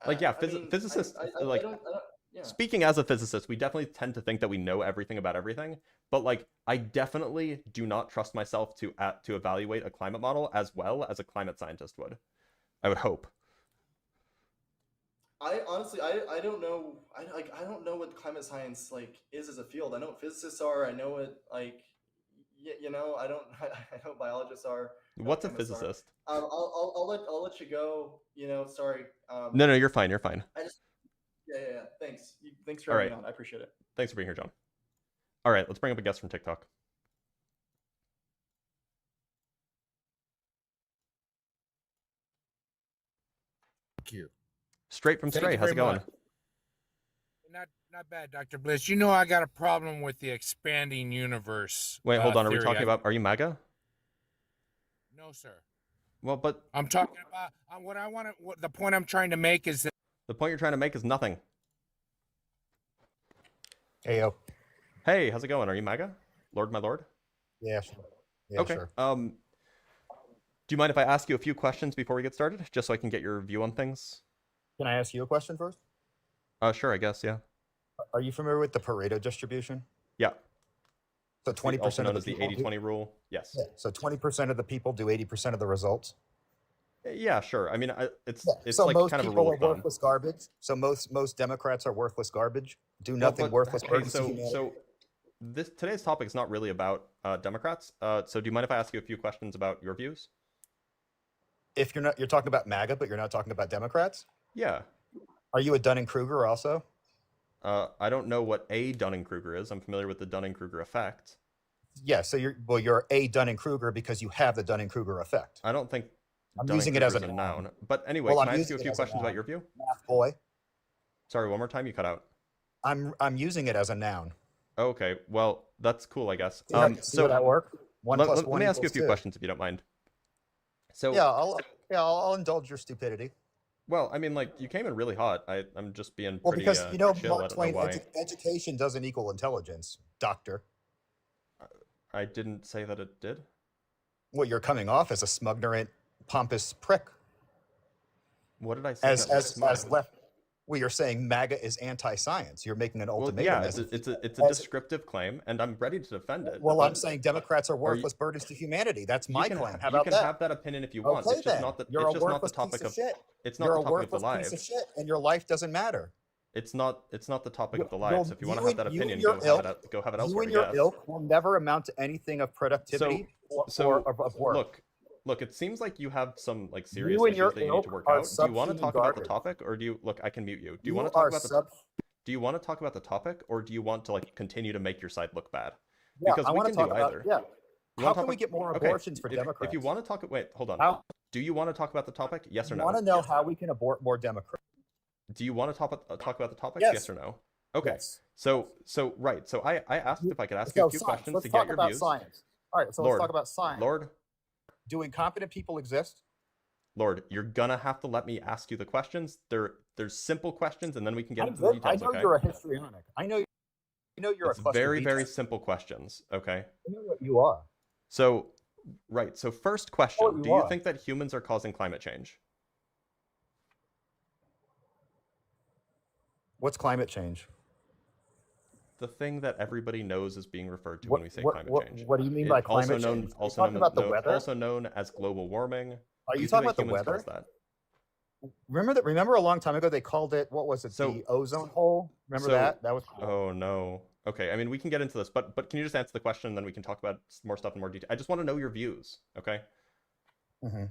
Like, yeah, physicists, like, yeah. Speaking as a physicist, we definitely tend to think that we know everything about everything, but, like, I definitely do not trust myself to evaluate a climate model as well as a climate scientist would. I would hope. I honestly, I don't know. I don't know what climate science like is as a field. I know what physicists are. I know what like, you know. I don't. I know what biologists are. What's a physicist? I'll let you go. You know, sorry. No, you're fine. You're fine. Yeah. Thanks. Thanks for having me on. I appreciate it. Thanks for being here, John. All right, let's bring up a guest from TikTok. Thank you. Straight from Stray. How's it going? Not bad, Dr. Blitz. You know I got a problem with the expanding universe. Wait, hold on. Are we theory. talking about? Are you MAGA? No, sir. Well, but I'm talking about what the point I'm trying to make is that the point you're trying to make is nothing. Hey yo. Hey, how's it going? Are you MAGA? Lord, my lord? Yeah, sure. Yeah, okay. Sure. Do you mind if I ask you a few questions before we get started, just so I can get your view on things? Can I ask you a question first? Sure, I guess, yeah. Are you familiar with the Pareto distribution? Yeah. So 20% known of as the people 80-20 rule. Yes. Yeah. So 20% of the people do 80% of the results. Yeah, sure. I mean, it's so like most kind of a people rule are of thumb. worthless garbage. So most Democrats are worthless garbage. Do nothing worthless. Hey, so today's topic is not really about Democrats. So do you mind if I ask you a few questions about your views? If you're talking about MAGA, but you're not talking about Democrats? Yeah. Are you a Dunning-Kruger also? I don't know what a Dunning-Kruger is. I'm familiar with the Dunning-Kruger effect. Yeah, so you're a Dunning-Kruger because you have the Dunning-Kruger effect. I don't think I'm using it as a noun. But anyway, can I ask you a few questions about your view? Math boy. Sorry, one more time, you cut out. I'm using it as a noun. Okay, well, that's cool, I guess. See how that work? Let me ask you a few questions if you don't mind. So I'll indulge your stupidity. Well, I mean, like, you came in really hot. I'm just being well, pretty because you know, chill. Mark Twain, education doesn't equal intelligence, doctor. I didn't say that it did. Well, you're coming off as a smuggerant, pompous prick. What did I say? As left. Well, you're saying MAGA is anti-science. You're making an ultimatum. Well, yeah, it's a descriptive claim, and I'm ready to defend it. Well, I'm saying Democrats are worthless burdens to humanity. That's my claim. How about that? You can have that opinion if you want. Okay, it's just not the topic of shit. It's not the topic of the live. Piece of shit, and your life doesn't matter. It's not the topic of the live. So if you want to have that opinion, go have it elsewhere. You and your ilk will never amount to anything of productivity or of work. Look, it seems like you have some like serious issues that you need to work out. Do you want to talk about the topic, or do you look? I can mute you. Do you want to talk about Do you want to talk about the topic, or do you want to like continue to make your side look bad? Yeah, because we can do either. Yeah, How can we get more abortions for if Democrats? If you want to talk, wait, hold on. How? Do you want to talk about the topic? Yes or no? I want to know how we can abort more Democrats. Do you want to talk about the topic? Yes. Yes or no? Okay. Yes. So right. So I asked if I could ask you a few questions to get your views. Science. All right. So let's talk about science. Lord. Do incompetent people exist? Lord, you're gonna have to let me ask you the questions. There's simple questions, and then we can get into the details. I know you're a histrionic. I know you're it's a cluster very, B very type. simple questions. Okay. I know what you are. So, right. So first question: Do you are. think that humans are causing climate change? What's climate change? The thing that everybody knows is being referred to when we say climate change. What do you mean by climate change? Also known as global warming. Are you talking about the weather? Remember a long time ago they called it, what was it? The ozone hole? Remember that? That was cool. Oh no. Okay, I mean we can get into this, but can you just answer the question and then we can talk about more stuff in more detail. I just want to know your views, okay? Mm-hmm.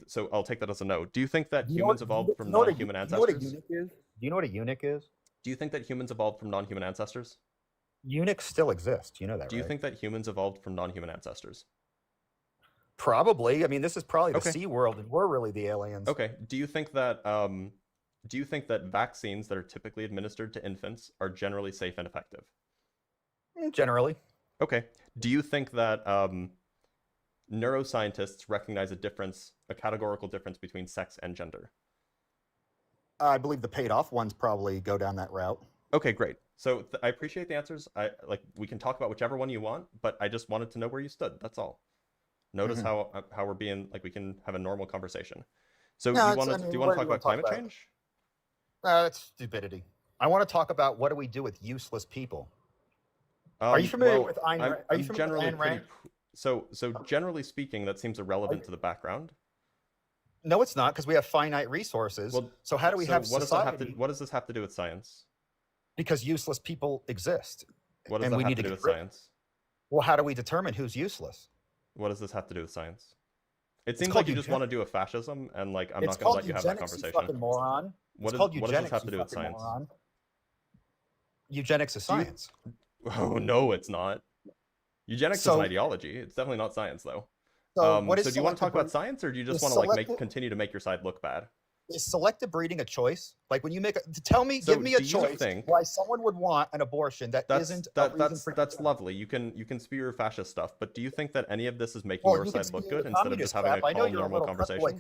So I'll take that as a no. Do you think that humans evolved from non-human ancestors? Do you know what a eunuch is? Do you think that humans evolved from non-human ancestors? Eunuchs still exist. You know that, Do you think that humans evolved from non-human ancestors? Probably. I mean, this is probably the sea world, and we're really the aliens. Okay. Do you think that vaccines that are typically administered to infants are generally safe and effective? Generally. Okay. Do you think that neuroscientists recognize a categorical difference between sex and gender? I believe the paid-off ones probably go down that route. Okay, great. So I appreciate the answers. We can talk about whichever one you want, but I just wanted to know where you stood. That's all. Notice how we're being we can have a normal conversation. So do you want to talk about climate change? That's stupidity. I want to talk about what do we do with useless people. Are you familiar with Ayn Rand? Are you familiar with Ayn Rand? So generally speaking, that seems irrelevant to the background. No, it's not, because we have finite resources. Well, so how do we have society? What does this have to do with science? Because useless people exist. What does that have to do with science? Well, how do we determine who's useless? What does this have to do with science? It seems like you just want to do a fascism, and I'm not going to let you have that conversation. You fucking moron. What does this have to do with science? Moron. Eugenics is science. Oh no, it's not. Eugenics is an ideology. It's definitely not science, though. So do you want to talk about science, or do you just want to continue to make your side look bad? Is selective breeding a choice? Like when you give me a choice why someone would want an abortion that's lovely. You can spew your fascist stuff, but do you think that any of this is making your side look good instead of just having a calm, normal conversation?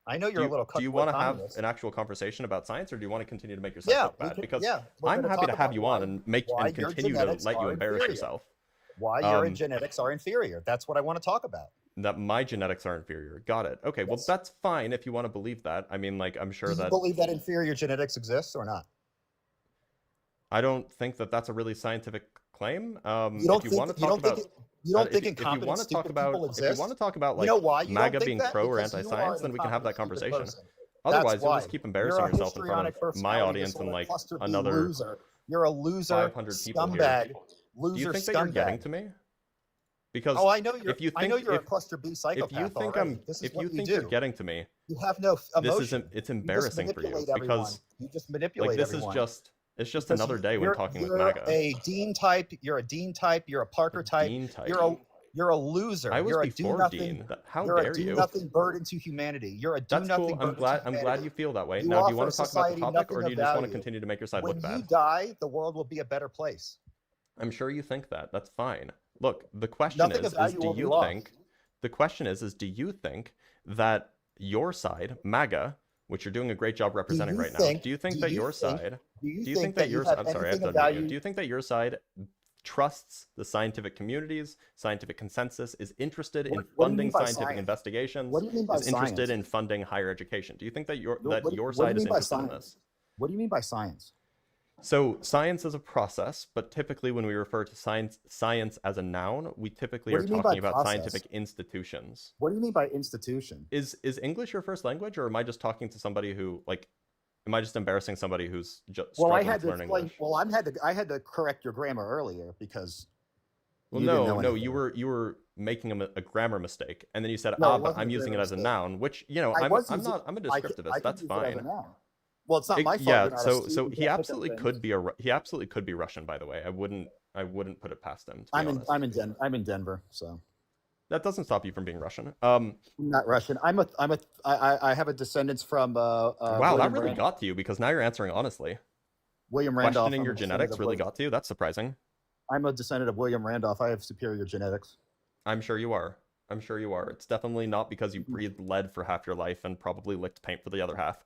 I know you're a little. Do you want to have an actual conversation about science, or do you want to continue to make your side look bad? Because I'm happy to have you on and continue to let you embarrass yourself. Why your genetics are inferior. That's what I want to talk about. That my genetics are inferior. Got it. Okay, well that's fine if you want to believe that. I mean, I'm sure that. Do you believe that inferior genetics exists or not? I don't think that that's a really scientific claim. You don't think incompetent, stupid people exist? If you want to talk about MAGA being pro or anti-science, then we can have that conversation. Otherwise, you'll just keep embarrassing yourself in front of my audience and another loser. You're a loser, 500 people scumbag, here. loser. Do you think that you're getting to me? Because I know you're a cluster B psychopath. If you think you're getting to me, you have no emotion. It's embarrassing for you because you just manipulate everyone. It's just another day when talking with MAGA. You're a Dean type. You're a Dean type. You're a Parker type. You're a loser. I was before Dean. How dare you? You're a do-nothing burden to humanity. You're a do-nothing burden. I'm glad you feel that way. Now, do you want to talk about the topic, or do you just want to continue to make your side look bad? When you die, the world will be a better place. I'm sure you think that. That's fine. Look, the question is do you think? The question is do you think that your side, MAGA, which you're doing a great job representing right now, do you think that your side? Do you think that your? I'm sorry, I've done you. Do you think that your side trusts the scientific communities, scientific consensus, is interested in funding scientific investigations, is interested in funding higher education? Do you think that your side is interested in this? What do you mean by science? So science is a process, but typically when we refer to science as a noun, we typically are talking about scientific institutions. What do you mean by institution? Is English your first language, or am I just talking to somebody who am I just embarrassing somebody who's just struggling to learn English? Well, I had to correct your grammar earlier because. Well, no, you were making a grammar mistake, and then you said, but I'm using it as a noun, which I'm a descriptivist. That's fine. Well, it's not my fault. Yeah, so he absolutely could be Russian, by the way. I wouldn't I wouldn't put it past him. To be I'm honest. I'm in Denver, so that doesn't stop you from being Russian. I'm not Russian. I have a descendants from wow, William that really Randolph. got to you because now you're answering honestly. William Randolph. Questioning your genetics really got to you. That's surprising. I'm a descendant of William Randolph. I have superior genetics. I'm sure you are. I'm sure you are. It's definitely not because you breathed lead for half your life and probably licked paint for the other half.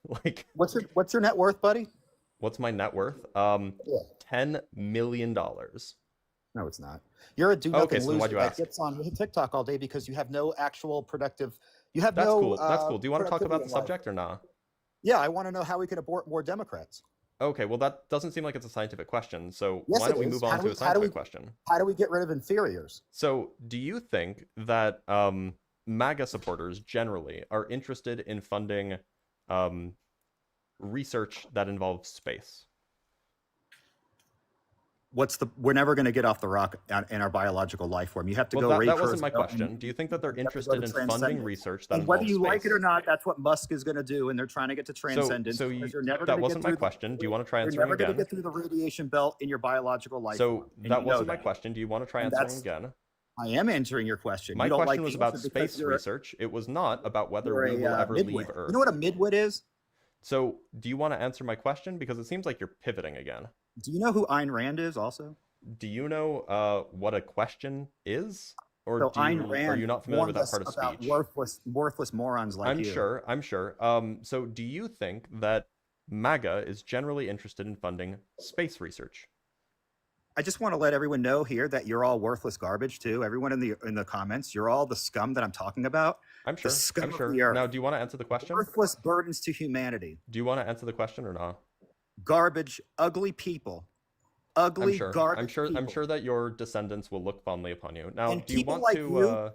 Like, what's your net worth, buddy? What's my net worth? $10 million. No, it's not. You're a do-nothing so why'd loser you that ask? gets on TikTok all day because you have no actual productive. You have That's no. cool. That's cool. Do you want to talk about the productivity in life. subject or not? Yeah, I want to know how we can abort more Democrats. Okay, well, that doesn't seem like it's a scientific question. So Yes, why it don't we is. move How on do to we- a how do scientific we- question? How do we get rid of inferiors? So do you think that MAGA supporters generally are interested in funding research that involves space? We're never going to get off the rock in our biological life form. You have to Well, go. that wasn't my question. Do you think that they're interested in funding research that And whether involves you space? like it or not, that's what Musk is going to do, and they're trying to get to transcendence. So because you're never that gonna wasn't get my through question. Do you want to try You're answering never going to again? get through the radiation belt in your biological life form. So and that you know wasn't my that. question. Do you want to try And answering that's- again? I am answering your question. My You don't question like was the about answer because space you're a- research. It was not about whether you're we a, will ever midwit. leave Earth. You know what a midwit is? So do you want to answer my question? Because it seems like you're pivoting again. Do you know who Ayn Rand is also? Do you know what a question is? Or So do you, Ayn Rand are you not familiar with warned that part of us about speech? worthless morons like I'm you. sure. I'm sure. So do you think that MAGA is generally interested in funding space research? I just want to let everyone know here that you're all worthless garbage too. Everyone in the comments, you're all the scum that I'm talking about. I'm sure. The scum I'm of sure. the earth. Now, do you want to answer the question? Worthless burdens to humanity. Do you want to answer the question or not? Garbage, ugly people. Ugly, I'm sure. garbage I'm people. sure that your descendants will look fondly upon you. Now, And do you people want like to? you-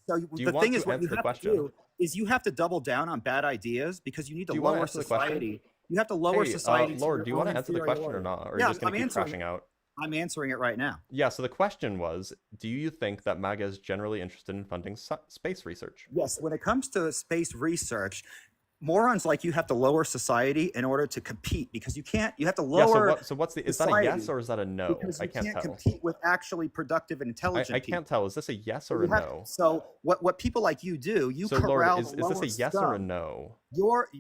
So do you the want thing to is, what answer you the have question? to do is you have to double down on bad ideas because you need to Do you wanna lower answer the question? society. You have to lower Hey, society. to Lord, your do you want to own answer the question or inferiority. not? Or are Yeah, you just going I'm to keep answering crashing it. out? I'm answering it right now. Yeah, so the question was, do you think that MAGA is generally interested in funding space research? Yes, when it comes to space research, morons like you have to lower society in order to compete because you have to lower. Yeah, so what's the, is that a yes or is that a no? Because I you can't tell. compete with actually productive and intelligent I people. can't tell. Is this a yes or a You have- no? So what people like you do, you So, corral Lord, is the this lower a yes or a scum. no?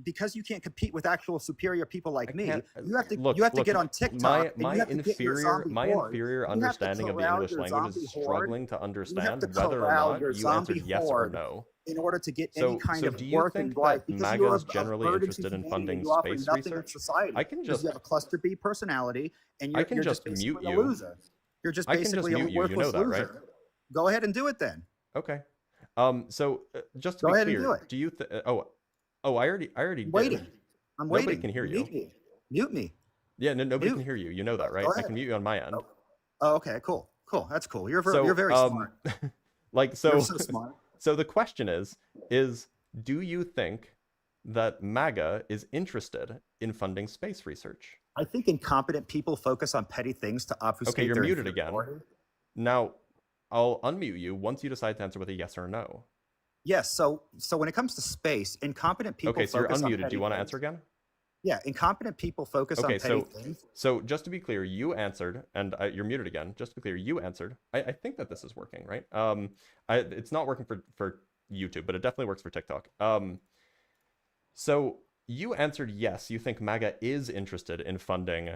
Because you can't compete with actual superior people like me. can't- You have to look, get on TikTok. and My you have to get your zombie horde. inferior You have to understanding of the corral English your language zombie is horde. struggling to You have understand to whether or corral not your you zombie answered yes or horde no. in order to get So, any kind so of do you work think in life. that Because MAGA you're is generally interested in funding you offer space nothing in research? society. I can Because just you have a cluster B personality, and I you're, can you're just basically mute a you. loser. You're just I can just basically mute a you. You know worthless that, right? loser. Go ahead and do it then. Okay. So just to Go be ahead and clear, do it. you oh I already I'm did. waiting. I'm Nobody waiting. can hear you. Mute me. Mute me. Yeah, no, nobody Mute. can hear you. You know that, right? Go I ahead. can mute you on my end. Oh, okay, cool. That's cool. You're So, very smart. like You're so smart. So the question is do you think that MAGA is interested in funding space research? I think incompetent people focus on petty things to obfuscate. Okay, you're their muted again. inferiority. Now, I'll unmute you once you decide to answer with a yes or a no. Yes. So when it comes to space, incompetent people. Okay, so you're focus on unmuted. Do petty you want to things. answer again? Yeah, incompetent people focus Okay, on petty things. so just to be clear, you answered, and you're muted again. Just to be clear, you answered. I think that this is working, right? It's not working for YouTube, but it definitely works for TikTok. So you answered yes. You think MAGA is interested in funding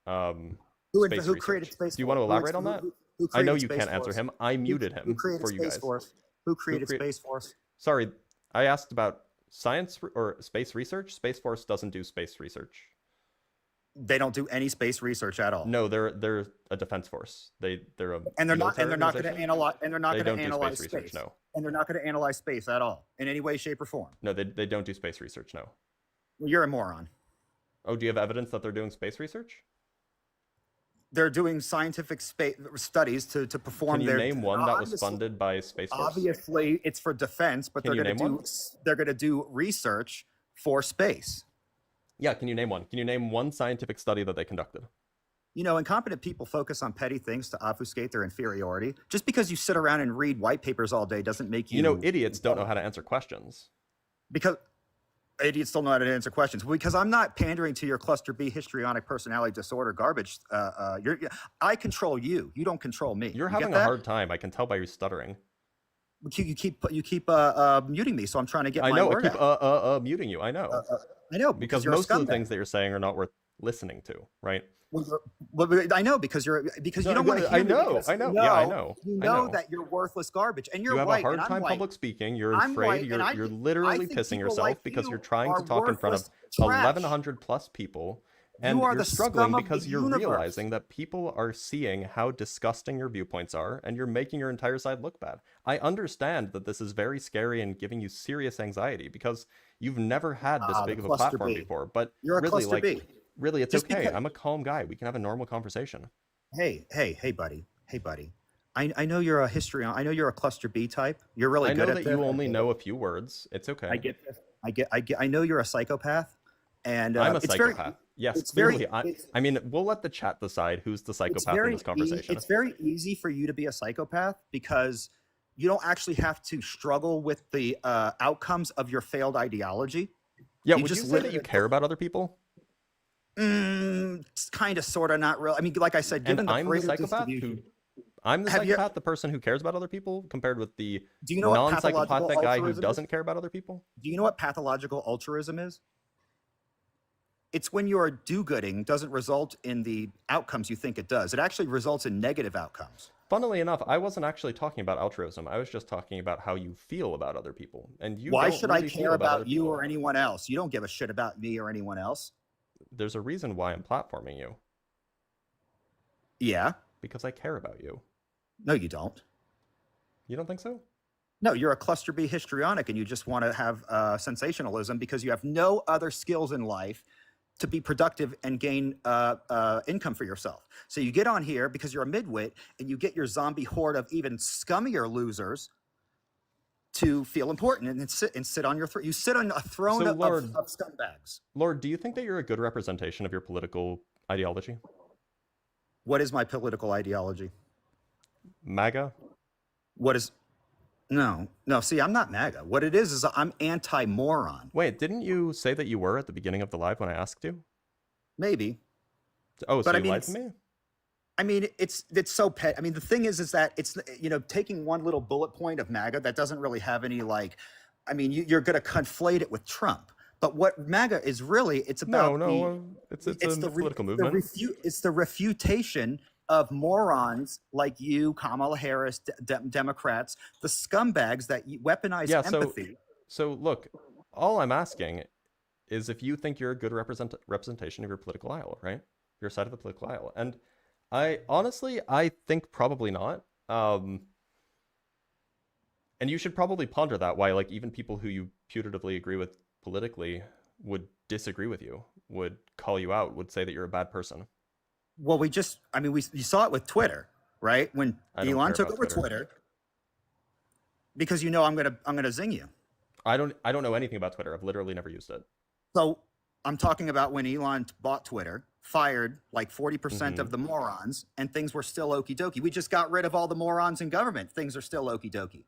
Who space created research. Space Do you want to Force? elaborate on that? Who I know created you Space can't answer Force? him. I muted Who him created for you Space guys. Force? Who created crea- Space Force? Sorry, I asked about science or space research. Space Force doesn't do space research. They don't do any space research at all. No, they're a defense force. They're a And they're not going military to analyze. And they're not They going to don't do analyze space space. research, no. And they're not going to analyze space at all in any way, shape, or form. No, they don't do space research, no. Well, you're a moron. Oh, do you have evidence that they're doing space research? They're doing scientific studies to perform Can you their. name one that was obviously- funded by Space Force? Obviously, it's for defense, but Can you they're name going one? to they're going to do research for space. Yeah, can you name one? Can you name one scientific study that they conducted? You know, incompetent people focus on petty things to obfuscate their inferiority. Just because you sit around and read white papers all day doesn't make you. You know, idiots don't know how to answer questions. Because idiots don't know how to answer questions because I'm not pandering to your cluster B histrionic personality disorder garbage. I control you. You don't control me. You're having a hard time. I can tell by your stuttering. You keep muting me, so I'm trying to get I my know. word I keep out. muting you. I know. I know because you're a most of the scumbag. things that you're saying are not worth listening to, right? Well, I know because you don't want to hear I know. me. I know. Yeah, I know. You I know that you're worthless garbage, and you have white, a hard and time I'm public speaking. You're I'm afraid. white, You're I literally think pissing people yourself like because you you're trying to are talk in front of worthless trash. 1,100 plus people, and You are you're the struggling scum of because the you're universe. realizing that people are seeing how disgusting your viewpoints are, and you're making your entire side look bad. I understand that this is very scary and giving you serious anxiety because you've never had this big of a platform before. But you're a really, cluster B. Really, it's Just okay. because- I'm a calm guy. We can have a normal conversation. Hey, buddy. Hey, buddy. I know you're a histrion. I know you're a cluster B type. You're really good at this. I know that you only know a few words. It's okay. I get this. I know you're a psychopath. And I'm a psychopath. Yes, clearly. I mean, we'll let the chat decide who's the psychopath in this conversation. It's very easy for you to be a psychopath because you don't actually have to struggle with the outcomes of your failed ideology. Yeah, would you say that you care about other people? Kind of, sort of, not really. I mean, like I said, given I'm the psychopath the person who cares about other people compared with the non-psychopath, that guy who doesn't care about other people. Do you know what pathological altruism is? It's when your do-gooding doesn't result in the outcomes you think it does. It actually results in negative outcomes. Funnily enough, I wasn't actually talking about altruism. I was just talking about how you feel about other people. And you Why don't should really I feel care about you people. or anyone else? You don't give a shit about me or anyone else. There's a reason why I'm platforming you. Yeah. Because I care about you. No, you don't. You don't think so? No, you're a cluster B histrionic and you just want to have sensationalism because you have no other skills in life to be productive and gain income for yourself. So you get on here because you're a midwit and you get your zombie horde of even scummier losers to feel important and sit on your throne. You sit on a throne of scumbags. Lord, do you think that you're a good representation of your political ideology? What is my political ideology? MAGA? What is... No, see, I'm not MAGA. What it is I'm anti-moron. Wait, didn't you say that you were at the beginning of the live when I asked you? Maybe. Oh, so you lied to me? I mean, it's so pet. I mean, the thing is that it's, taking one little bullet point of MAGA that doesn't really have any, you're going to conflate it with Trump. But what MAGA is really, it's about it's a political movement. It's the refutation of morons like you, Kamala Harris, Democrats, the scumbags that weaponize empathy. So look, all I'm asking is if you think you're a good representation of your political aisle, right? Your side of the political aisle. And I think probably not. And you should probably ponder that, why even people who you putatively agree with politically would disagree with you, would call you out, would say that you're a bad person. Well, you saw it with Twitter, right? When Elon took over Twitter, because I'm gonna zing you. I don't know anything about Twitter. I've literally never used it. So I'm talking about when Elon bought Twitter, fired 40% of the morons, and things were still okie dokie. We just got rid of all the morons in government. Things are still okie dokie.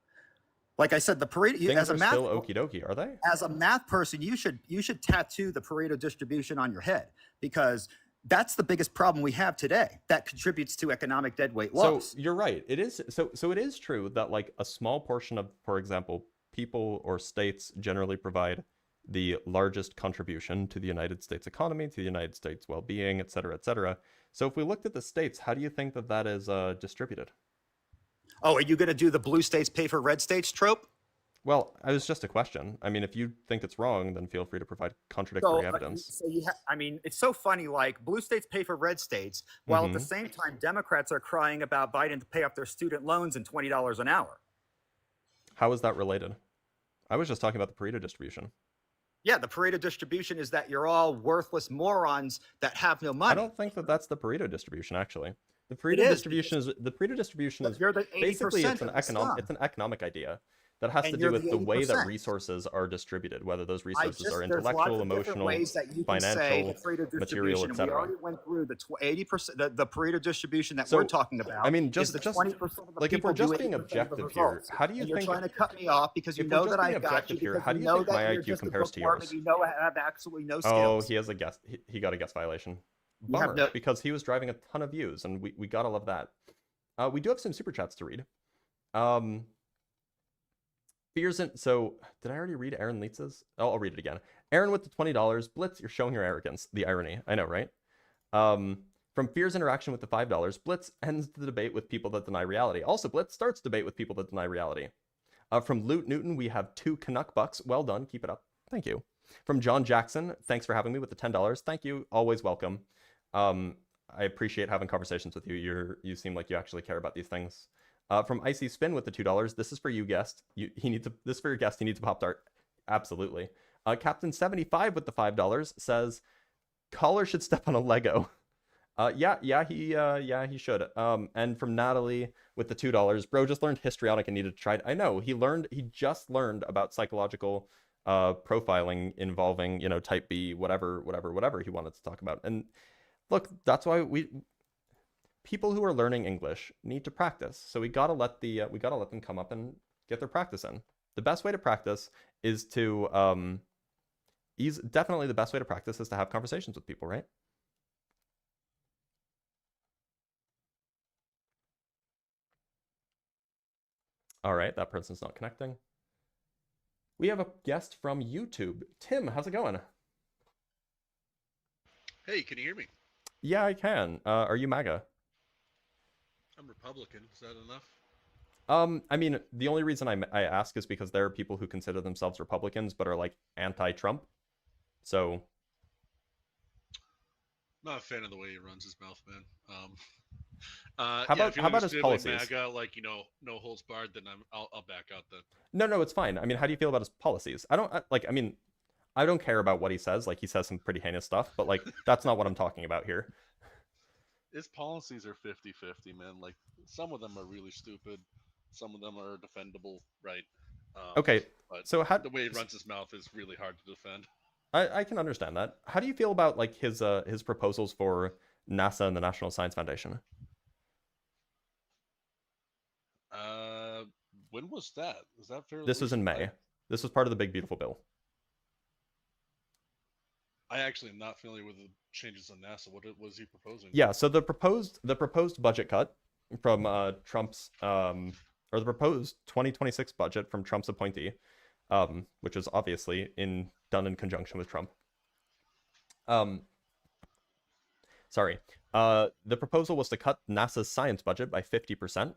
Like I said, the Pareto. Things are still okie dokie, are they? As a math person, you should tattoo the Pareto distribution on your head because that's the biggest problem we have today that contributes to economic deadweight loss. So you're right. It is so it is true that a small portion of, for example, people or states generally provide the largest contribution to the United States economy, to the United States well-being, et cetera, et cetera. So if we looked at the states, how do you think that is distributed? Oh, are you going to do the blue states pay for red states trope? Well, it was just a question. I mean, if you think it's wrong, then feel free to provide contradictory evidence. It's so funny, blue states pay for red states, while at the same time, Democrats are crying about Biden to pay off their student loans and $20 an hour. How is that related? I was just talking about the Pareto distribution. Yeah, the Pareto distribution is that you're all worthless morons that have no money. I don't think that that's the Pareto distribution, actually. The Pareto distribution is basically it's an economic idea That has And to do you're with the way that 80%. resources are distributed, whether those I resources just are there's lots intellectual, of different emotional, ways that you can say the financial, Pareto material, distribution. We etc. already went through the 80%, the Pareto distribution that So, we're talking about. I mean, is just the 20% of the like if we're people do just being 80% of the objective here, results. how do you And you're think? trying to cut me off because you If we're know just that being I got you, objective here, because how you do you know think my that you're IQ just a compares to bookworm yours? and you know I have absolutely no skills. Oh, he has a guess. He got a guess violation. You have Bummer, no- because he was driving a ton of views, and we gotta love that. We do have some super chats to read. Fears in. So did I already read Aaron Leitz's? Oh, I'll read it again. Aaron with the $20. Blitz, you're showing your arrogance. The irony. I know, right? From Fear's interaction with the $5, Blitz ends the debate with people that deny reality. Also, Blitz starts debate with people that deny reality. From Loot Newton, we have 2 Canuck bucks. Well done. Keep it up. Thank you. From John Jackson, thanks for having me with the $10. Thank you. Always welcome. I appreciate having conversations with you. You seem like you actually care about these things. From Icy Spin with the $2. This is for you, guest. This is for your guest. He needs a Pop-Tart. Absolutely. Captain 75 with the $5 says, caller should step on a Lego. Yeah, he should. And from Natalie with the $2, bro just learned histrionic and needed to try it. I know, he just learned about psychological profiling involving, type B, whatever he wanted to talk about. And look, that's why people who are learning English need to practice. So we gotta let them come up and get their practice in. The best way to practice is to definitely the best way to practice is to have conversations with people, right? All right, that person's not connecting. We have a guest from YouTube. Tim, how's it going? Hey, can you hear me? Yeah, I can. Are you MAGA? I'm Republican. Is that enough? I mean, the only reason I ask is because there are people who consider themselves Republicans but are like anti-Trump. So Not a fan of the way he runs his mouth, man. How about his policies? MAGA, like, no holds barred, then I'll back out then. No, it's fine. I mean, how do you feel about his policies? I don't care about what he says. Like, he says some pretty heinous stuff, but like that's not what I'm talking about here. His policies are 50-50, man. Like, some of them are really stupid, some of them are defendable, right? Okay, but so the way he runs his mouth is really hard to defend. I can understand that. How do you feel about like his proposals for NASA and the National Science Foundation? When was that? Was that fairly This was in recent? May. This was part of the Big Beautiful Bill. I actually am not familiar with the changes on NASA. What was he proposing? Yeah, so the proposed budget cut from Trump's or the proposed 2026 budget from Trump's appointee, which is obviously done in conjunction with Trump. The proposal was to cut NASA's science budget by 50%,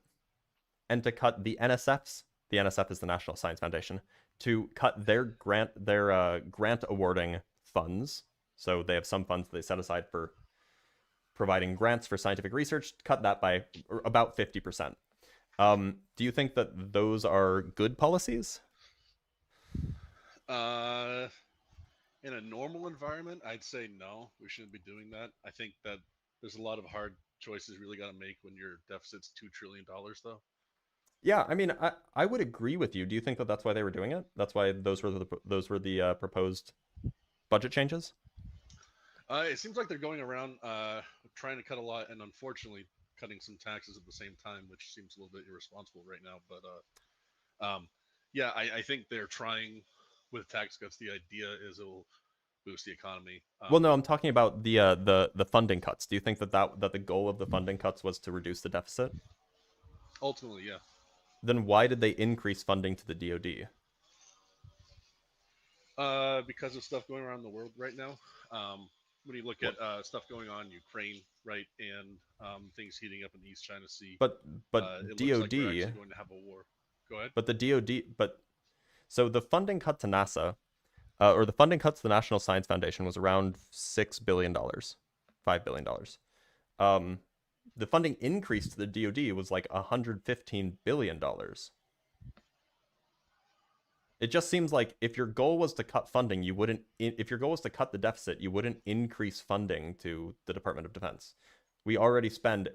and to cut the NSF's, the NSF is the National Science Foundation, to cut their grant awarding funds. So they have some funds they set aside for providing grants for scientific research, cut that by about 50%. Do you think that those are good policies? In a normal environment, I'd say no, we shouldn't be doing that. I think that there's a lot of hard choices you really got to make when your deficit's $2 trillion, though. Yeah, I mean, I would agree with you. Do you think that that's why they were doing it? That's why those were the proposed budget changes? It seems like they're going around trying to cut a lot, and unfortunately cutting some taxes at the same time, which seems a little bit irresponsible right now. But yeah, I think they're trying with tax cuts. The idea is it will boost the economy. Well, no, I'm talking about the funding cuts. Do you think that the goal of the funding cuts was to reduce the deficit? Ultimately, yeah. Then why did they increase funding to the DoD? Because of stuff going around in the world right now. When you look at stuff going on in Ukraine, right, and things heating up in the East China Sea. But it DoD looks like we're actually going to have a war. Go ahead. But the DoD, so the funding cut to NASA, or the funding cut to the National Science Foundation was around $6 billion, $5 billion. The funding increase to the DoD was like $115 billion. It just seems like if your goal was to cut funding, if your goal was to cut the deficit, you wouldn't increase funding to the Department of Defense. We already spend,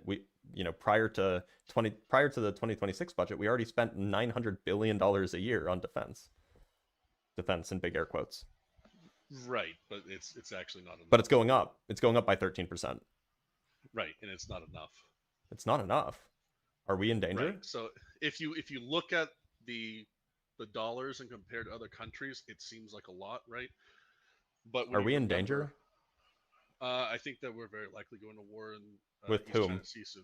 prior to the 2026 budget, we already spent $900 billion a year on defense in big air quotes. Right, but it's actually not enough. But it's going up. It's going up by 13%. Right, and it's not enough. It's not enough. Are we in danger? Right. So if you look at the dollars and compare to other countries, it seems like a lot, right? But are we in danger? I think that we're very likely going to war in with East whom? China Sea soon.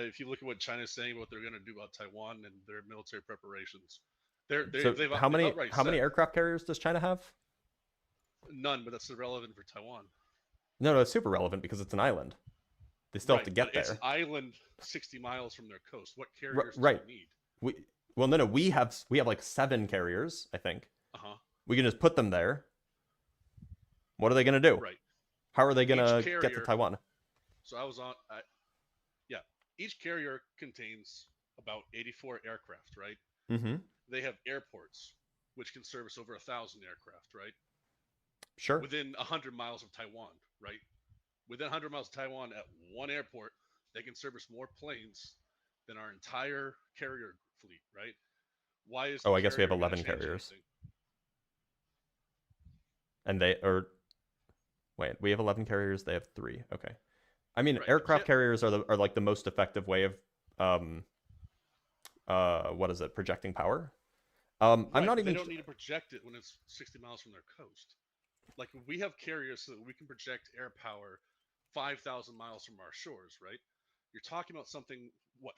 If you look at what China's saying, what they're going to do about Taiwan and their military preparations, how many aircraft carriers does China have? None, but that's irrelevant for Taiwan. No, it's super relevant because it's an island. They still have to get there. It's an island 60 miles from their coast. What carriers do they need? We have like 7 carriers, I think. We can just put them there. What are they going to do? Right. How are they going to get to Taiwan? So each carrier contains about 84 aircraft, right? Mm-hmm. They have airports, which can service over 1,000 aircraft, right? Sure. Within 100 miles of Taiwan, right? Within 100 miles of Taiwan, at one airport, they can service more planes than our entire carrier fleet, right? Why is? I guess we have 11 carriers. Anything? And we have 11 carriers. They have 3. Okay. I mean, aircraft carriers are like the most effective way of projecting power. I'm not even. They don't need to project it when it's 60 miles from their coast. Like we have carriers so that we can project air power 5,000 miles from our shores, right? You're talking about something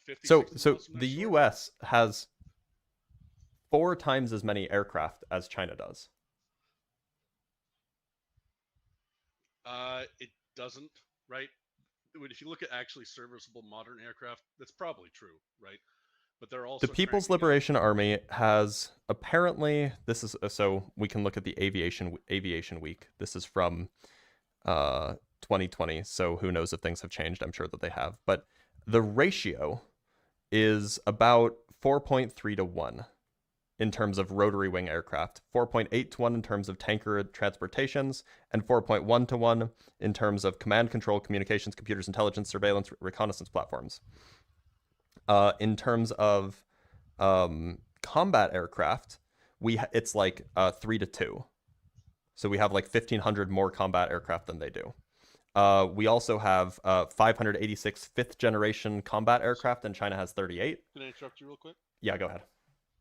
50. So the U.S. has 4 times as many aircraft as China does. It doesn't, right? If you look at actually serviceable modern aircraft, that's probably true, right? But they're also the People's Liberation Army has apparently, this is so we can look at the aviation week. This is from 2020, so who knows if things have changed. I'm sure that they have, but the ratio is about 4.3 to 1 in terms of rotary wing aircraft, 4.8 to 1 in terms of tanker transportations, and 4.1 to 1 in terms of command control, communications, computers, intelligence, surveillance, reconnaissance platforms. In terms of combat aircraft, it's like 3 to 2. So we have like 1,500 more combat aircraft than they do. We also have 586 5th generation combat aircraft, and China has 38. Can I interrupt you real quick? Yeah, go ahead.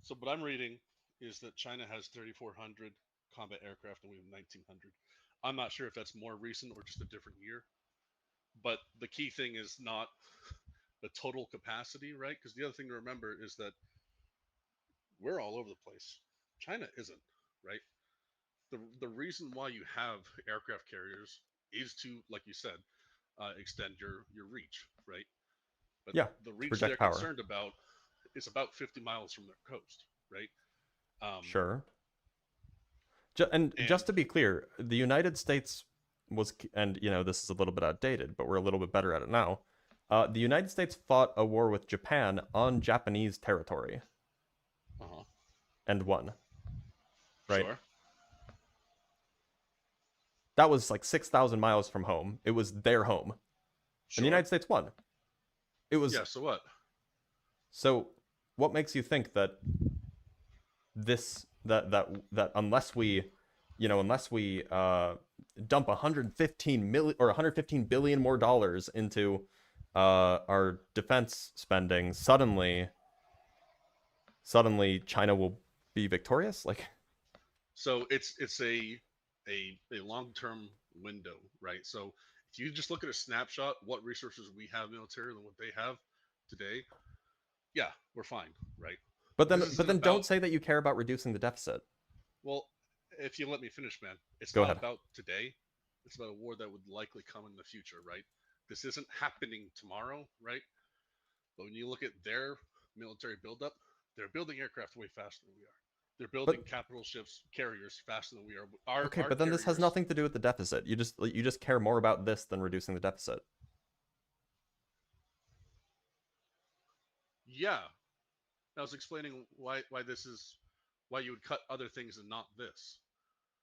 So what I'm reading is that China has 3,400 combat aircraft and we have 1,900. I'm not sure if that's more recent or just a different year. But the key thing is not the total capacity, right? Because the other thing to remember is that we're all over the place. China isn't, right? The reason why you have aircraft carriers is to, like you said, extend your reach, right? But yeah, the reach they're concerned about is about 50 miles from their coast, right? Sure. And just to be clear, the United States was, and this is a little bit outdated, but we're a little bit better at it now. The United States fought a war with Japan on Japanese territory. And won. Right? Sure. That was like 6,000 miles from home. It was their home. Sure. And the United States won. It was. Yeah, so what? So what makes you think that that unless we dump 115 billion more dollars into our defense spending, suddenly China will be victorious? So it's a long-term window, right? So if you just look at a snapshot, what resources we have military and what they have today, yeah, we're fine, right? But then don't say that you care about reducing the deficit. Well, if you let me finish, man, it's Go not ahead. about today. It's about a war that would likely come in the future, right? This isn't happening tomorrow, right? But when you look at their military buildup, they're building aircraft way faster than we are. They're building capital ships, carriers faster than we are. Our But then this has nothing to do with the deficit. You just care more about this than reducing the deficit. Yeah, I was explaining why you would cut other things and not this.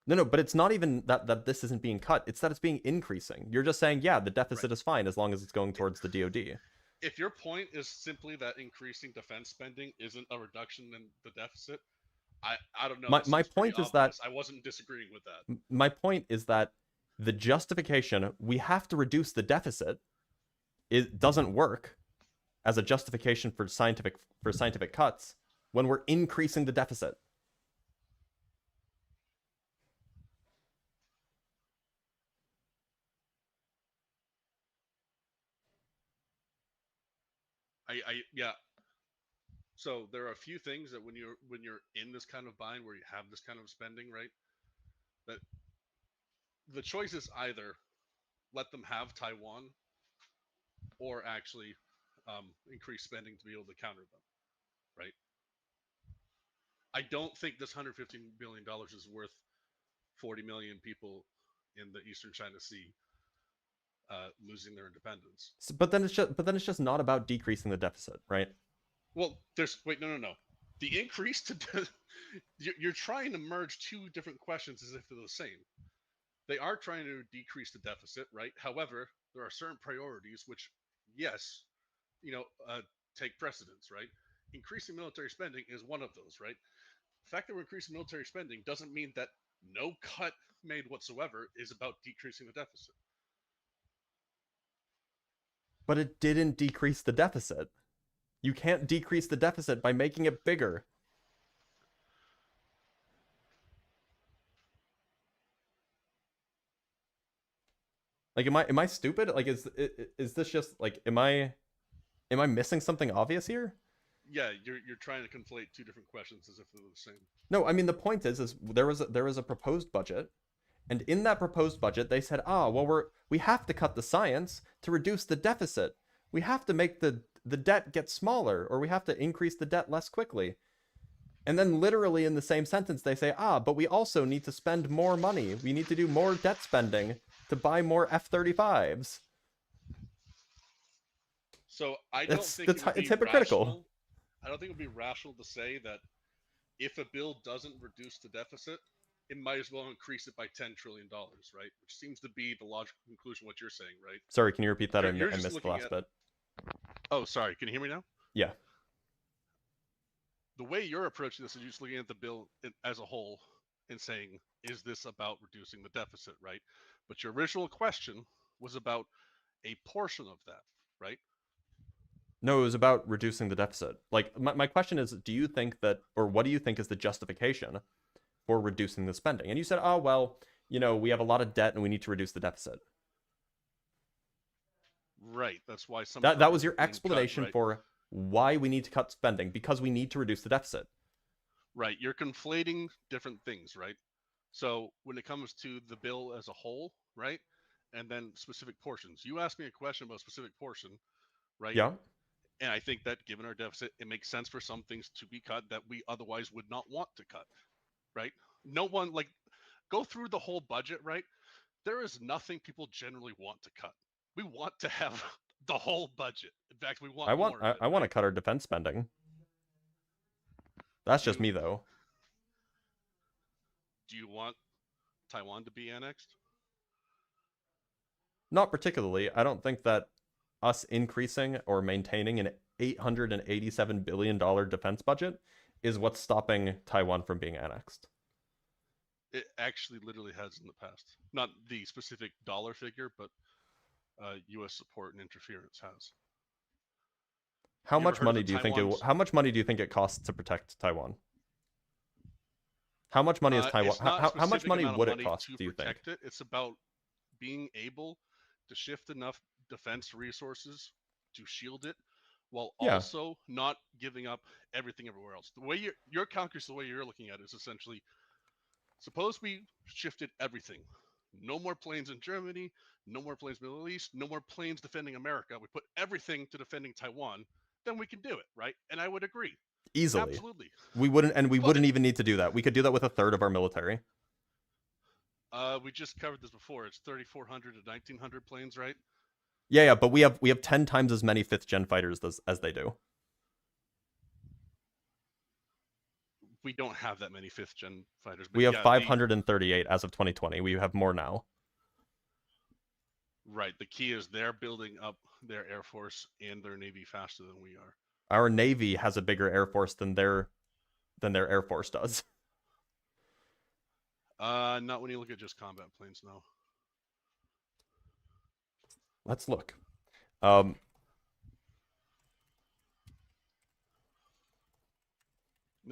No, but it's not even that this isn't being cut. It's that it's being increasing. You're just saying, yeah, the deficit is fine as long as it's going towards the DoD. if your point is simply that increasing defense spending isn't a reduction in the deficit, I don't know. My This seems pretty point is that obvious. I wasn't disagreeing with that. my point is that the justification we have to reduce the deficit, it doesn't work as a justification for scientific cuts when we're increasing the deficit. Yeah. So there are a few things that when you're in this kind of bind where you have this kind of spending, right? That the choice is either let them have Taiwan or actually increase spending to be able to counter them, right? I don't think this $115 billion is worth 40 million people in the Eastern China Sea losing their independence. But then it's just not about decreasing the deficit, right? Well, no. The increase to you're trying to merge two different questions as if they're the same. They are trying to decrease the deficit, right? However, there are certain priorities which, yes, take precedence, right? Increasing military spending is one of those, right? The fact that we're increasing military spending doesn't mean that no cut made whatsoever is about decreasing the deficit. But it didn't decrease the deficit. You can't decrease the deficit by making it bigger. Like, am I stupid? Like, is this just like, am I missing something obvious here? Yeah, you're trying to conflate two different questions as if they're the same. No, I mean, the point is there was a proposed budget, and in that proposed budget they said, well, we have to cut the science to reduce the deficit. We have to make the debt get smaller, or we have to increase the debt less quickly. And then literally in the same sentence they say, but we also need to spend more money. We need to do more debt spending to buy more F-35s. So I don't think it's hypocritical. Rational. I don't think it would be rational to say that if a bill doesn't reduce the deficit, it might as well increase it by $10 trillion, right? Which seems to be the logical conclusion of what you're saying, right? Sorry, can you repeat that? I You're missed the last bit. Oh, sorry. Can you hear me now? Yeah. The way you're approaching this is just looking at the bill as a whole and saying, is this about reducing the deficit, right? But your original question was about a portion of that, right? No, it was about reducing the deficit. Like, my question is, do you think that, or what do you think is the justification for reducing the spending? And you said, well, we have a lot of debt and we need to reduce the deficit. Right. That's why some that was your explanation cut, right? for why we need to cut spending, because we need to reduce the deficit. Right. You're conflating different things, right? So when it comes to the bill as a whole, right? And then specific portions. You asked me a question about a specific portion, right? Yeah. And I think that given our deficit, it makes sense for some things to be cut that we otherwise would not want to cut, right? No one, go through the whole budget, right? There is nothing people generally want to cut. We want to have the whole budget. In fact, we want more of it, I want to cut our defense spending. That's just me, though. Do you want Taiwan to be annexed? Not particularly. I don't think that us increasing or maintaining an $887 billion defense budget is what's stopping Taiwan from being annexed. It actually literally has in the past. Not the specific dollar figure, but U.S. support and interference has. How much money do you think it costs to protect Taiwan? How much money is Taiwan? How much money would it cost, do you think? It's about being able to shift enough defense resources to shield it, while also not giving up everything everywhere else. The way your calculus, the way you're looking at it, is essentially, suppose we shifted everything. No more planes in Germany, no more planes in the Middle East, no more planes defending America. We put everything to defending Taiwan, then we can do it, right? And I would agree. Easily. Absolutely. We wouldn't even need to do that. We could do that with a third of our military. We just covered this before. It's 3,400 to 1,900 planes, right? Yeah, but we have 10 times as many 5th gen fighters as they do. We don't have that many 5th gen fighters. But we have 538 as of 2020. We have more now. Right. The key is they're building up their Air Force and their Navy faster than we are. Our Navy has a bigger Air Force than their Air Force does. Not when you look at just combat planes, no. Let's look. The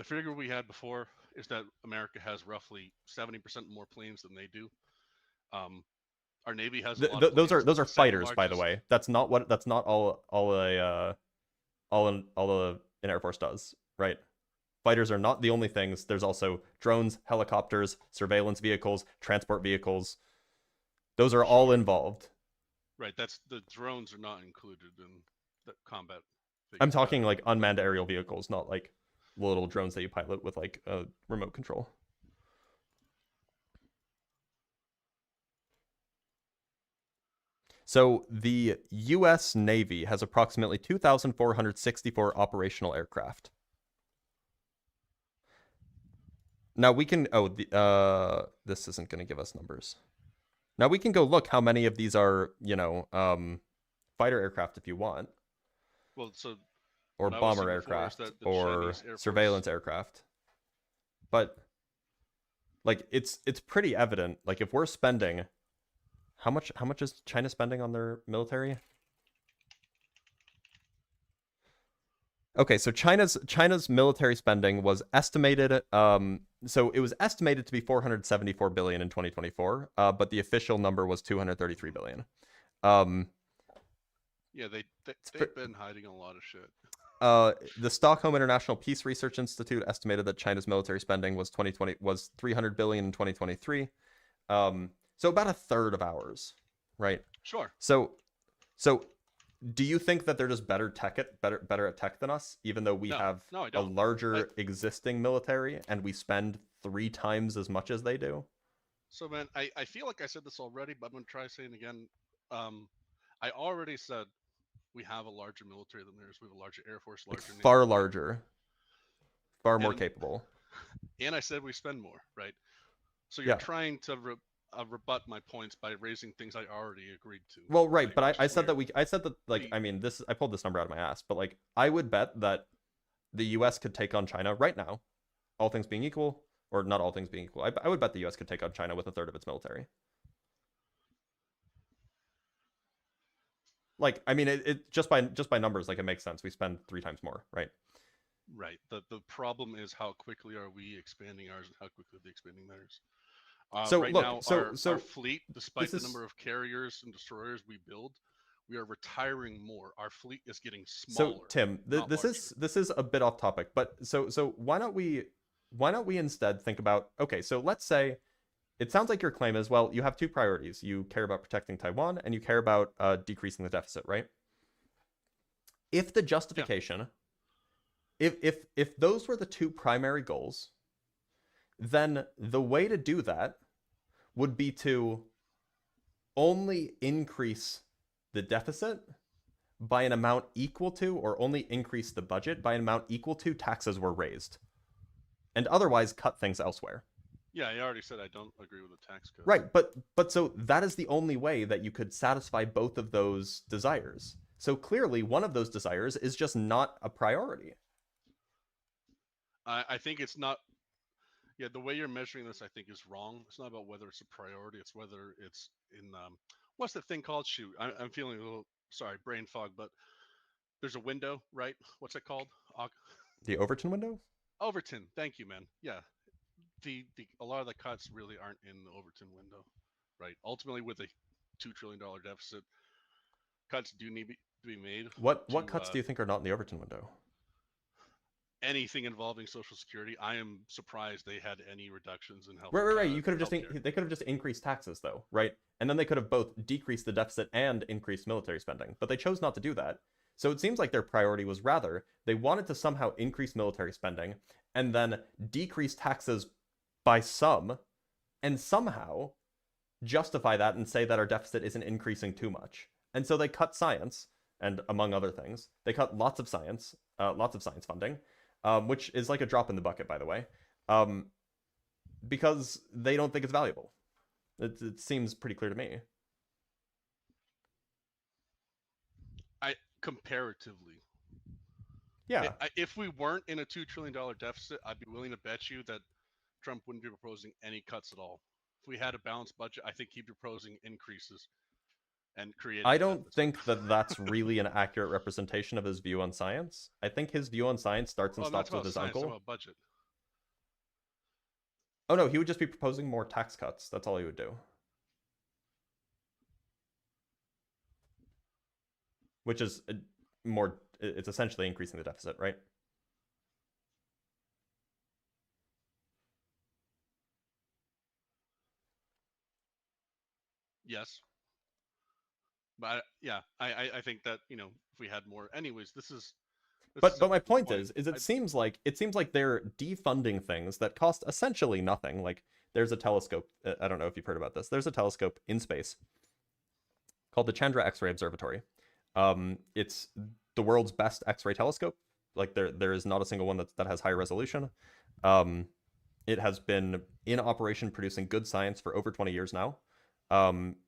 figure we had before is that America has roughly 70% more planes than they do. Our Navy has a lot of those planes. are The second fighters, by the largest- way. That's not all an Air Force does, right? Fighters are not the only things. There's also drones, helicopters, surveillance vehicles, transport vehicles. Those are all involved. Right, that's the drones are not included in the combat. I'm talking like unmanned aerial vehicles, not like little drones that you pilot with like a remote control. So the U.S. Navy has approximately 2,464 operational aircraft. Now we can, this isn't going to give us numbers. Now we can go look how many of these are, fighter aircraft if you want. Well, so or bomber aircraft or surveillance aircraft. But like it's pretty evident, like if we're spending how much is China spending on their military? Okay, so China's military spending was estimated so it was estimated to be 474 billion in 2024, but the official number was 233 billion. Yeah, they've been hiding a lot of shit. The Stockholm International Peace Research Institute estimated that China's military spending was 300 billion in 2023. So about a third of ours, right? Sure. So do you think that they're just better at tech than us, even though we have a larger existing military and we spend 3 times as much as they do? So man, I feel like I said this already, but I'm gonna try saying it again. I already said we have a larger military than theirs. We have a larger Air Force, larger Navy. Far larger, far more capable. And I said we spend more, right? So you're trying to rebut my points by raising things I already agreed to. Well, right, but I said that like I mean this I pulled this number out of my ass, but like I would bet that the U.S. could take on China right now, all things being equal, or not all things being equal. I would bet the U.S. could take on China with a third of its military. Like I mean, it just by numbers, like it makes sense. We spend 3 times more, right? Right. The problem is how quickly are we expanding ours, and how quickly are they expanding theirs. So right look, now, our fleet, despite the number of carriers and destroyers we build, we are retiring more. Our fleet is getting smaller. So Tim, this is a bit off topic, but so why don't we instead think about, okay, so let's say it sounds like your claim is, well, you have 2 priorities. You care about protecting Taiwan and you care about decreasing the deficit, right? If the justification, if those were the 2 primary goals, then the way to do that would be to only increase the deficit by an amount equal to, or only increase the budget by an amount equal to taxes were raised, and otherwise cut things elsewhere. Yeah, I already said I don't agree with the tax code. Right, but so that is the only way that you could satisfy both of those desires. So clearly one of those desires is just not a priority. I think it's not. Yeah, the way you're measuring this, I think, is wrong. It's not about whether it's a priority. It's whether it's in what's the thing called? Shoot, I'm feeling a little brain fog. But there's a window, right? What's it called? The Overton window. Overton. Thank you, man. Yeah, a lot of the cuts really aren't in the Overton window, right? Ultimately, with a $2 trillion deficit, cuts do need to be made. What cuts do you think are not in the Overton window? Anything involving Social Security. I am surprised they had any reductions in health. Right. You could have they could have just increased taxes though, right? And then they could have both decreased the deficit and increased military spending, but they chose not to do that. So it seems like their priority was rather they wanted to somehow increase military spending and then decrease taxes by some, and somehow justify that and say that our deficit isn't increasing too much. And so they cut science, and among other things, they cut lots of science funding. Which is like a drop in the bucket, by the way, because they don't think it's valuable. It seems pretty clear to me. comparatively. Yeah. If we weren't in a $2 trillion deficit, I'd be willing to bet you that Trump wouldn't be proposing any cuts at all. If we had a balanced budget, I think he'd be proposing increases and creating. I don't think that that's really an accurate representation of his view on science. I think his view on science starts and stops with his uncle. About budget. Oh no, he would just be proposing more tax cuts. That's all he would do. Which is more, it's essentially increasing the deficit, right? Yes. But yeah, I think that, you know, if we had more, anyways, But my point is it seems like they're defunding things that cost essentially nothing. Like there's a telescope. I don't know if you've heard about this. There's a telescope in space called the Chandra X-ray Observatory. It's the world's best X-ray telescope. Like there is not a single one that has high resolution. It has been in operation producing good science for over 20 years now.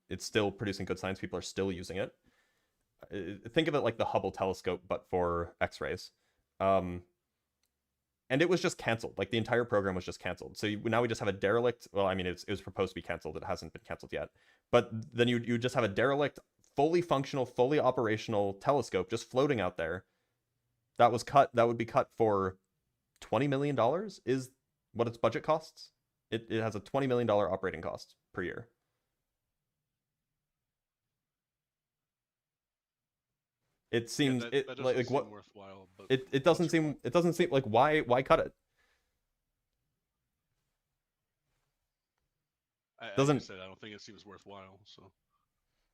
It's still producing good science. People are still using it. Think of it like the Hubble telescope, but for X-rays. And it was just canceled. Like the entire program was just canceled. So now we just have a derelict. Well, I mean, it was proposed to be canceled. It hasn't been canceled yet. But then you just have a derelict, fully functional, fully operational telescope just floating out there. That was cut. That would be cut for $20 million is what its budget costs. It has a $20 million operating cost per year. It seems that like what worthwhile, but it doesn't seem like why cut it? I don't think it seems worthwhile. So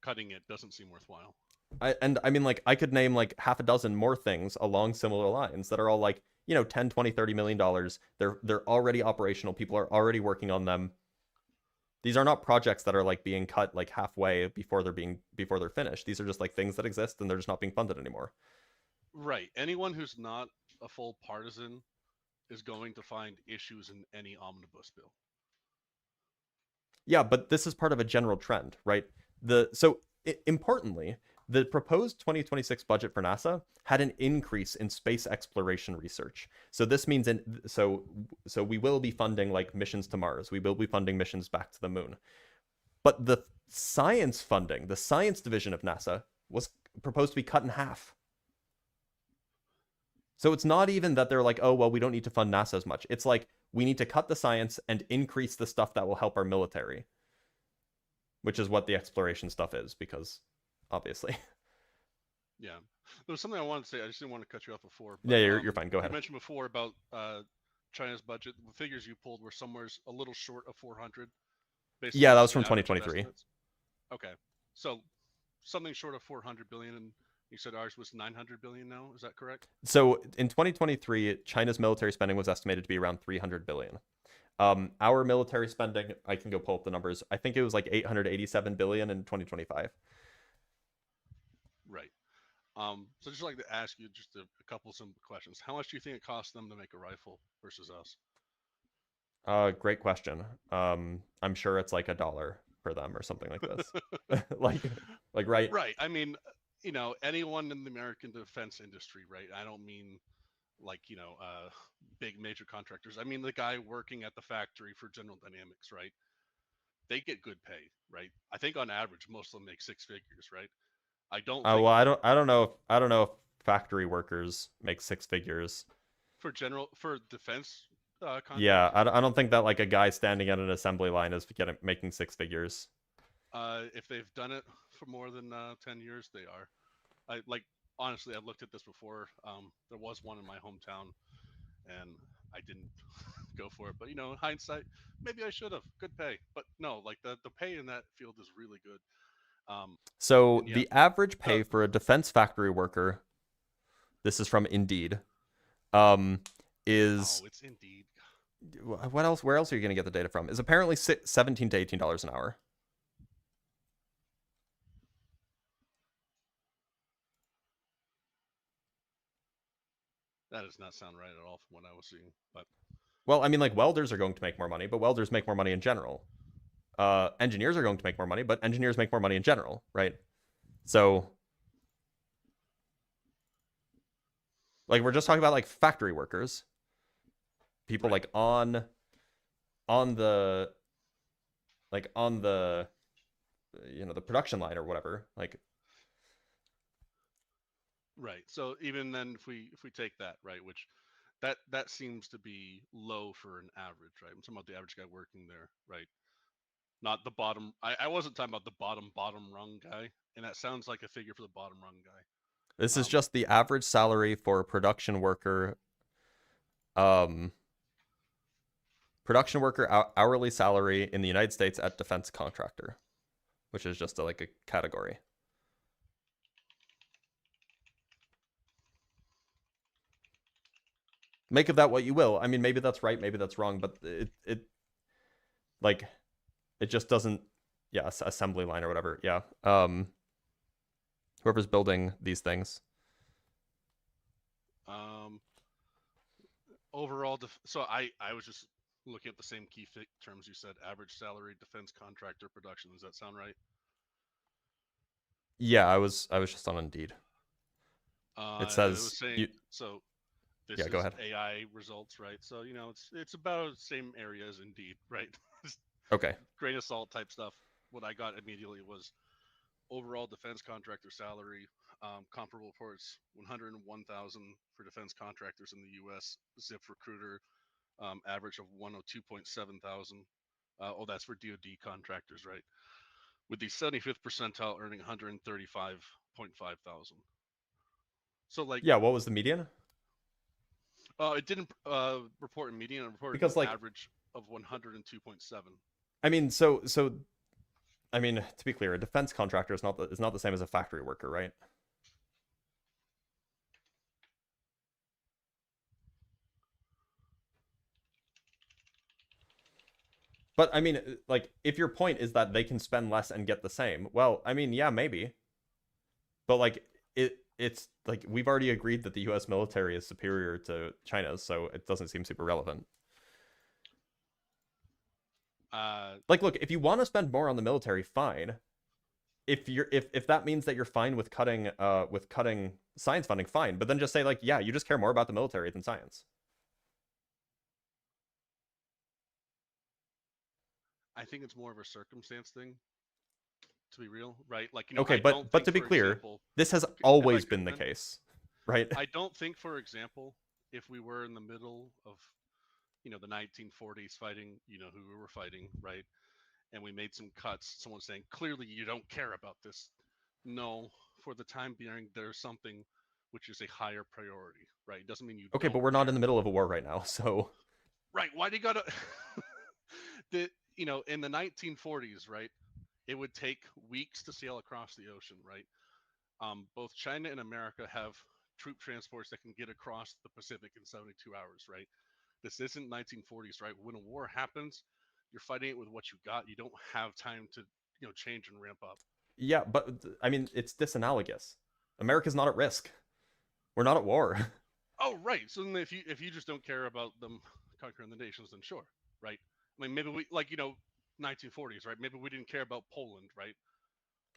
cutting it doesn't seem worthwhile. I mean, like I could name like half a dozen more things along similar lines that are all like, you know, 10, 20, 30 million dollars. They're already operational. People are already working on them. These are not projects that are like being cut like halfway before they're finished. These are just like things that exist and they're just not being funded anymore. Right. Anyone who's not a full partisan is going to find issues in any omnibus bill. Yeah, but this is part of a general trend, right? Importantly, the proposed 2026 budget for NASA had an increase in space exploration research. So this means so we will be funding like missions to Mars. We will be funding missions back to the moon. But the science funding, the science division of NASA, was proposed to be cut in half. So it's not even that they're like, oh, well, we don't need to fund NASA as much. It's like we need to cut the science and increase the stuff that will help our military, which is what the exploration stuff is, because obviously. Yeah. There was something I wanted to say. I just didn't want to cut you off before. But, yeah, you're fine. Go ahead. You mentioned before about China's budget. The figures you pulled were somewhere a little short of 400. Yeah, that was from 2023. Okay. So something short of 400 billion, and you said ours was 900 billion now. Is that correct? So in 2023, China's military spending was estimated to be around 300 billion. Our military spending, I can go pull up the numbers. I think it was like 887 billion in 2025. Right. So I'd just like to ask you just a couple simple questions. How much do you think it costs them to make a rifle versus us? Great question. I'm sure it's like $1 for them or something like this. like right. Right. I mean, you know, anyone in the American defense industry, right? I don't mean like, you know, big major contractors. I mean the guy working at the factory for General Dynamics, right? They get good pay, right? I think on average most of them make 6 figures, right? I don't. Oh well, I don't know if factory workers make 6 figures. For defense. Yeah, I don't think that like a guy standing at an assembly line is making 6 figures. If they've done it for more than 10 years, they are. Honestly, I've looked at this before. There was one in my hometown, and I didn't go for it. But you know, in hindsight, maybe I should have. Good pay, but no, like the pay in that field is really good. So the average pay for a defense factory worker, this is from Indeed, is oh, it's Indeed. What else? Where else are you going to get the data from? Is apparently $17 to $18 an hour. That does not sound right at all from what I was seeing. But well, I mean, like welders are going to make more money, but welders make more money in general. Engineers are going to make more money, but engineers make more money in general, right? So Like we're just talking about like factory workers, people Right. like on the the production line or whatever. Like Right. So even then, if we take that, right, which that seems to be low for an average, right? I'm talking about the average guy working there, right? Not the bottom. I wasn't talking about the bottom rung guy, and that sounds like a figure for the bottom rung guy. this is just the average salary for a production worker. Production worker hourly salary in the United States at defense contractor, which is just like a category. Make of that what you will. I mean, maybe that's right, maybe that's wrong, but it just doesn't. Yeah, assembly line or whatever. Yeah. Whoever's building these things. Overall, so I was just looking at the same key terms you said: average salary, defense contractor, production. Does that sound right? Yeah, I was just on Indeed. It says so. This yeah, is go ahead. AI results, right? So it's about the same area as Indeed, right? Okay. Grain of salt type stuff. What I got immediately was overall defense contractor salary. Comparable reports: 101,000 for defense contractors in the U.S. ZipRecruiter average of 102.7 thousand. That's for DoD contractors, right? With the 75th percentile earning 135.5 thousand. So like, yeah, what was the median? It didn't report a median. It reported because an average of 102.7. I mean, I mean, to be clear, a defense contractor is not the same as a factory worker, right? But I mean, like, if your point is that they can spend less and get the same, well, I mean, yeah, maybe. But like, it's like we've already agreed that the U.S. military is superior to China's, so it doesn't seem super relevant. Like, look, if you want to spend more on the military, fine. If that means that you're fine with cutting science funding, fine. But then just say like, yeah, you just care more about the military than science. I think it's more of a circumstance thing, to be real, right? Like, okay, but to be clear, this has always been the case, right? I don't think, for example, if we were in the middle of, the 1940s fighting, who we were fighting, right? And we made some cuts, someone's saying, clearly you don't care about this. No, for the time being, there's something which is a higher priority, right? It doesn't mean you okay, but we're not in the middle of a war right now, so. Right, why do you gotta... in the 1940s, right, it would take weeks to sail across the ocean, right? Both China and America have troop transports that can get across the Pacific in 72 hours, right? This isn't 1940s, right? When a war happens, you're fighting it with what you got. You don't have time to, change and ramp up. Yeah, but I mean, it's disanalogous. America's not at risk. We're not at war. Oh, right. So then if you just don't care about them conquering the nations, then sure, right? I mean, maybe we 1940s, right? Maybe we didn't care about Poland, right?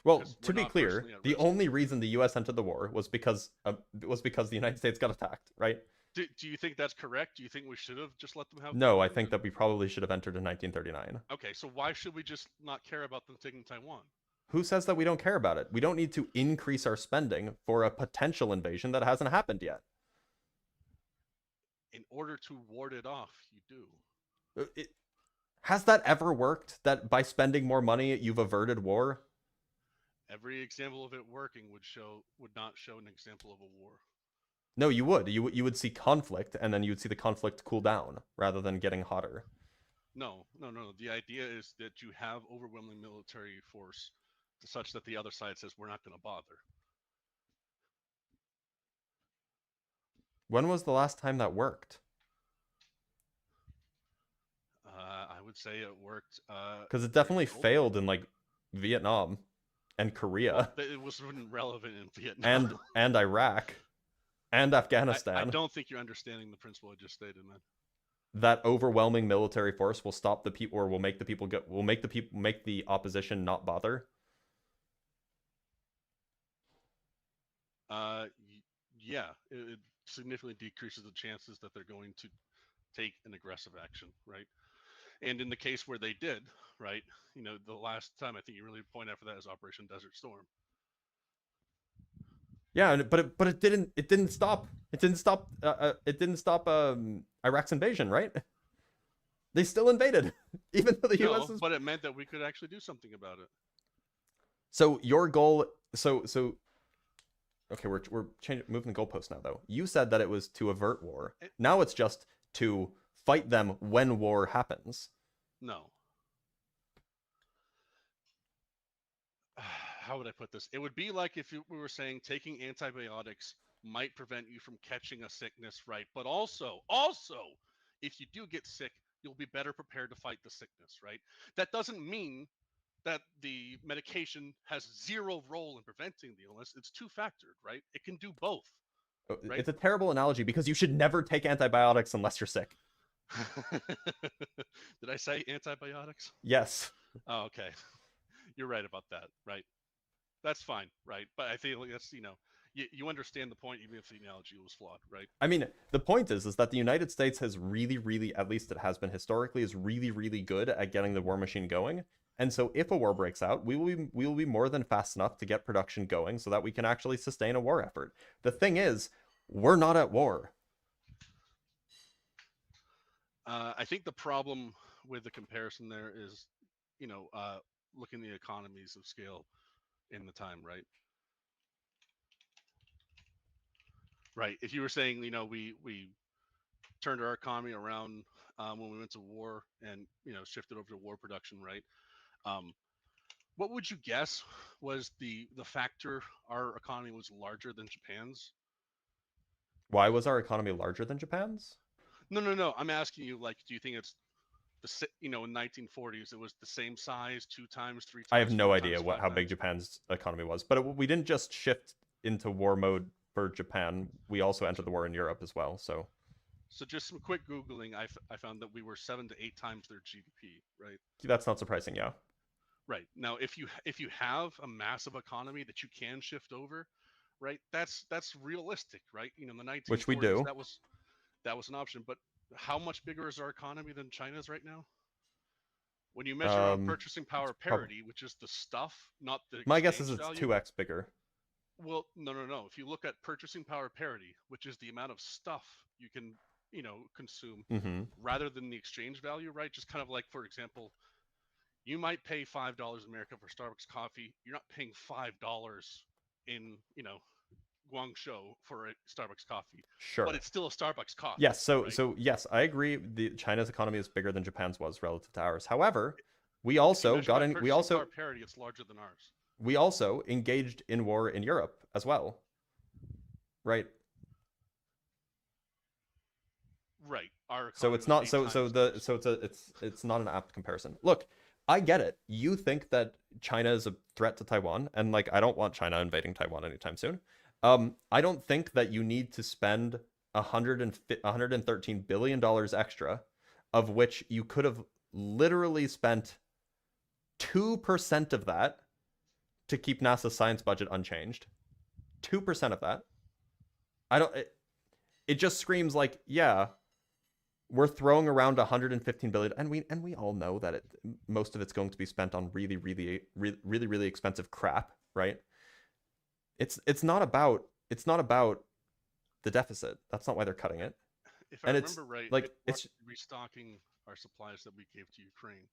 Well, to be clear, the only reason the U.S. entered the war was because the United States got attacked, right? Do you think that's correct? Do you think we should have just let them have? No, I think that we probably should have entered in 1939. Okay, so why should we just not care about them taking Taiwan? Who says that we don't care about it? We don't need to increase our spending for a potential invasion that hasn't happened yet. In order to ward it off, you do. Has that ever worked? That by spending more money, you've averted war? Every example of it working would not show an example of a war. No, you would. You would see conflict, and then you would see the conflict cool down rather than getting hotter. No. The idea is that you have overwhelming military force such that the other side says, we're not going to bother. When was the last time that worked? I would say it worked. Because it definitely failed in, like, Vietnam and Korea. Well, it wasn't relevant in Vietnam. And Iraq. And Afghanistan. I don't think you're understanding the principle I just stated, man. That overwhelming military force will stop the people, or will make the opposition not bother. Yeah, significantly decreases the chances that they're going to take an aggressive action, right? And in the case where they did, right, the last time I think you really point out for that is Operation Desert Storm. Yeah, but it didn't stop Iraq's invasion, right? They still invaded, even though the U.S. is... but it meant that we could actually do something about it. So your goal, okay, we're moving the goalpost now, though. You said that it was to avert war. Now it's just to fight them when war happens. No. How would I put this? It would be like if we were saying taking antibiotics might prevent you from catching a sickness, right? But also, if you do get sick, you'll be better prepared to fight the sickness, right? That doesn't mean that the medication has zero role in preventing the illness. It's two-factored, right? It can do both. Right? It's a terrible analogy because you should never take antibiotics unless you're sick. Did I say antibiotics? Yes. Oh, okay. You're right about that, right? That's fine, right? But I feel like that's, you understand the point even if the analogy was flawed, right? I mean, the point is that the United States has really, at least it has been historically, is really good at getting the war machine going. And so if a war breaks out, we will be more than fast enough to get production going so that we can actually sustain a war effort. The thing is, we're not at war. I think the problem with the comparison there is, looking at the economies of scale in the time, right? Right. If you were saying, we turned our economy around when we went to war and, shifted over to war production, right? What would you guess was the factor our economy was larger than Japan's? Why was our economy larger than Japan's? No. I'm asking you, like, do you think it's in 1940s it was the same size, 2 times, 3 times? I have no idea times, how big Japan's economy was, but we didn't just shift into war mode for Japan. We also entered the war in Europe as well. So just some quick Googling, I found that we were 7 to 8 times their GDP, right? That's not surprising, yeah. Right. Now, if you have a massive economy that you can shift over, right? That's realistic, right? In the 1940s, which we do. That was an option. But how much bigger is our economy than China's right now? When you measure on purchasing power parity, which is the stuff, not the my guess is it's value. 2x bigger. Well, no. If you look at purchasing power parity, which is the amount of stuff you can, consume, rather than the exchange value, right? Just kind of like, for example, you might pay $5 in America for Starbucks coffee. You're not paying $5 in, Guangzhou for a Starbucks coffee. Sure. But it's still a Starbucks coffee. Yes. So right? so yes, I agree. China's economy is bigger than Japan's was relative to ours. However, we also got in. We also power parity. It's larger than ours. We also engaged in war in Europe as well. Right. Right. So it's not it's not an apt comparison. Look, I get it. You think that China is a threat to Taiwan, and like I don't want China invading Taiwan anytime soon. I don't think that you need to spend $113 billion extra, of which you could have literally spent 2% of that to keep NASA's science budget unchanged. 2% of that. It just screams like, yeah, we're throwing around 115 billion, and we all know that most of it's going to be spent on really expensive crap, right? It's not about the deficit. That's not why they're cutting it. If I remember right, like it's restocking our supplies that we gave to Ukraine,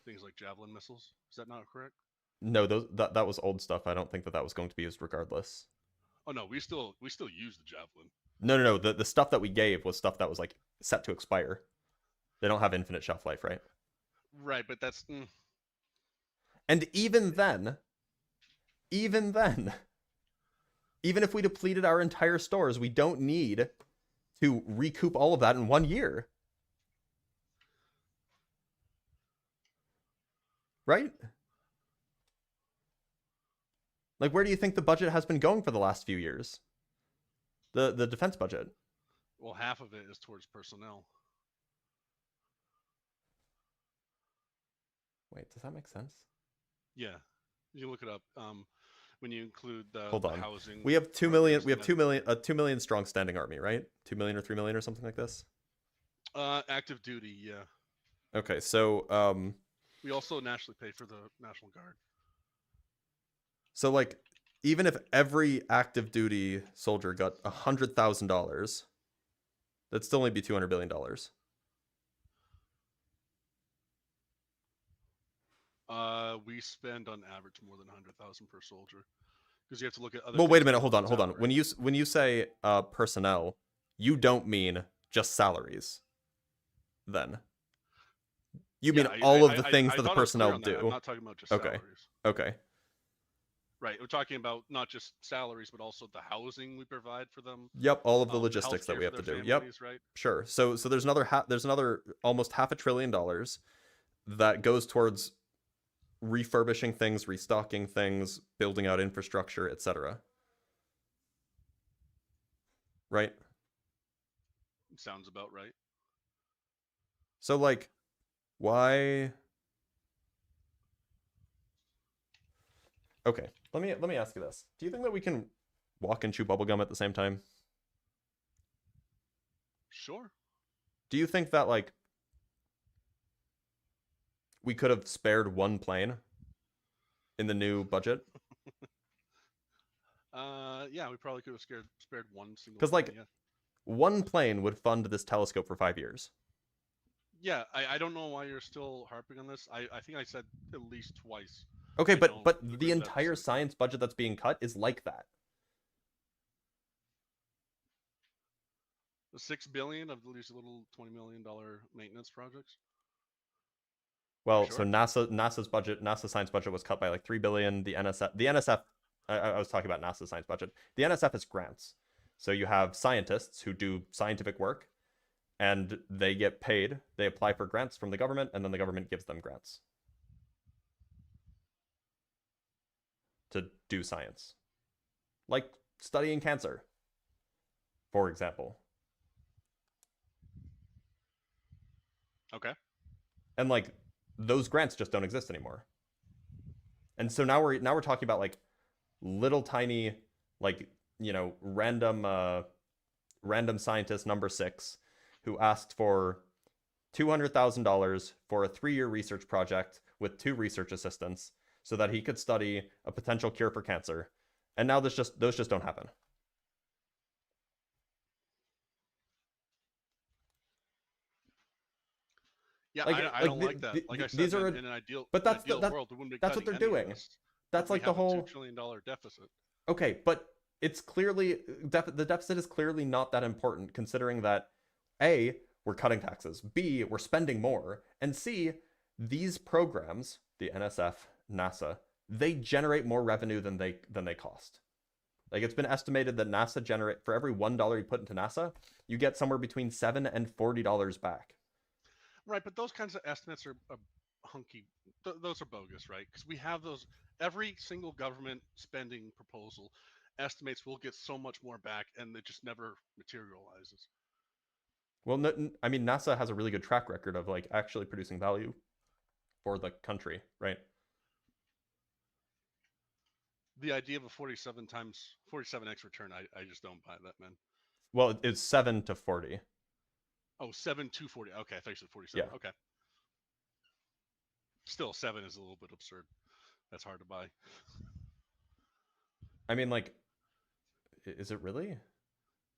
things like Javelin missiles. Is that not correct? No, that was old stuff. I don't think that was going to be used regardless. Oh no, we still use the Javelin. No. The stuff that we gave was stuff that was like set to expire. They don't have infinite shelf life, right? Right, but that's. And even if we depleted our entire stores, we don't need to recoup all of that in 1 year. Right? Like, where do you think the budget has been going for the last few years? The defense budget. Well, half of it is towards personnel. Wait, does that make sense? Yeah, you look it up. when you include the, Hold the on. housing. We have 2 million. programs We have and 2 million. A 2 million strong standing army, right? 2 million or 3 million or something like this. Active duty, yeah. Okay, so We also nationally pay for the National Guard. so like, even if every active duty soldier got $100,000, that'd still only be $200 billion. We spend on average more than 100,000 per soldier, because you have to look at other. Well, wait a things minute. like Hold on. Hold on. salary. When you say personnel, you don't mean just salaries. Then you mean Yeah, all of the I things that the thought I was clear personnel on that. do. I'm not talking about just Okay. salaries. Okay. Right, we're talking about not just salaries, but also the housing we provide for them. Yep, all of the the logistics that healthcare we have for to their do. Yep. families, right? Sure. So there's another almost $500 billion that goes towards refurbishing things, restocking things, building out infrastructure, etc. Right? Sounds about right. So like, why? Okay, let me ask you this: do you think that we can walk and chew bubblegum at the same time? Sure. Do you think that like we could have spared one plane in the new budget? Yeah, we probably could have spared one single. Because like, plane, yeah. one plane would fund this telescope for 5 years. Yeah, I don't know why you're still harping on this. I think I said at least twice. Okay, I but don't but agree the with that entire statement. science budget that's being cut is like that. The $6 billion of these little $20 million maintenance projects. Well, Sure. so NASA science budget was cut by like 3 billion. The NSF, I was talking about NASA's science budget. The NSF is grants. So you have scientists who do scientific work, and they get paid. They apply for grants from the government, and then the government gives them grants to do science, like studying cancer, for example. Okay. And like, those grants just don't exist anymore. And so now we're talking about like little tiny, like, you know, random scientist number 6 who asked for $200,000 for a 3-year research project with 2 research assistants so that he could study a potential cure for cancer. And now those just don't happen. Yeah, Like, I don't like that. Like I said, these are in an ideal, but that's ideal the, world, we wouldn't be that's what cutting they're any of doing. this, That's but we like the have a whole $2 trillion deficit. Okay, but it's clearly the deficit is clearly not that important, considering that A, we're cutting taxes, B, we're spending more, and C, these programs, the NSF, NASA, they generate more revenue than they cost. Like, it's been estimated that NASA generate, for every $1 you put into NASA, you get somewhere between $7 and $40 back. Right, but those kinds of estimates are hunky. Those are bogus, right? Because we have those. Every single government spending proposal estimates we'll get so much more back, and it just never materializes. Well, no, I mean, NASA has a really good track record of like actually producing value for the country, right? The idea of a 47x return, I just don't buy that, man. Well, it's 7 to 40. Oh, 7 to 40. Okay, I thought you said 47. Yeah. Okay. Still, 7 is a little bit absurd. That's hard to buy. I mean, like, is it really?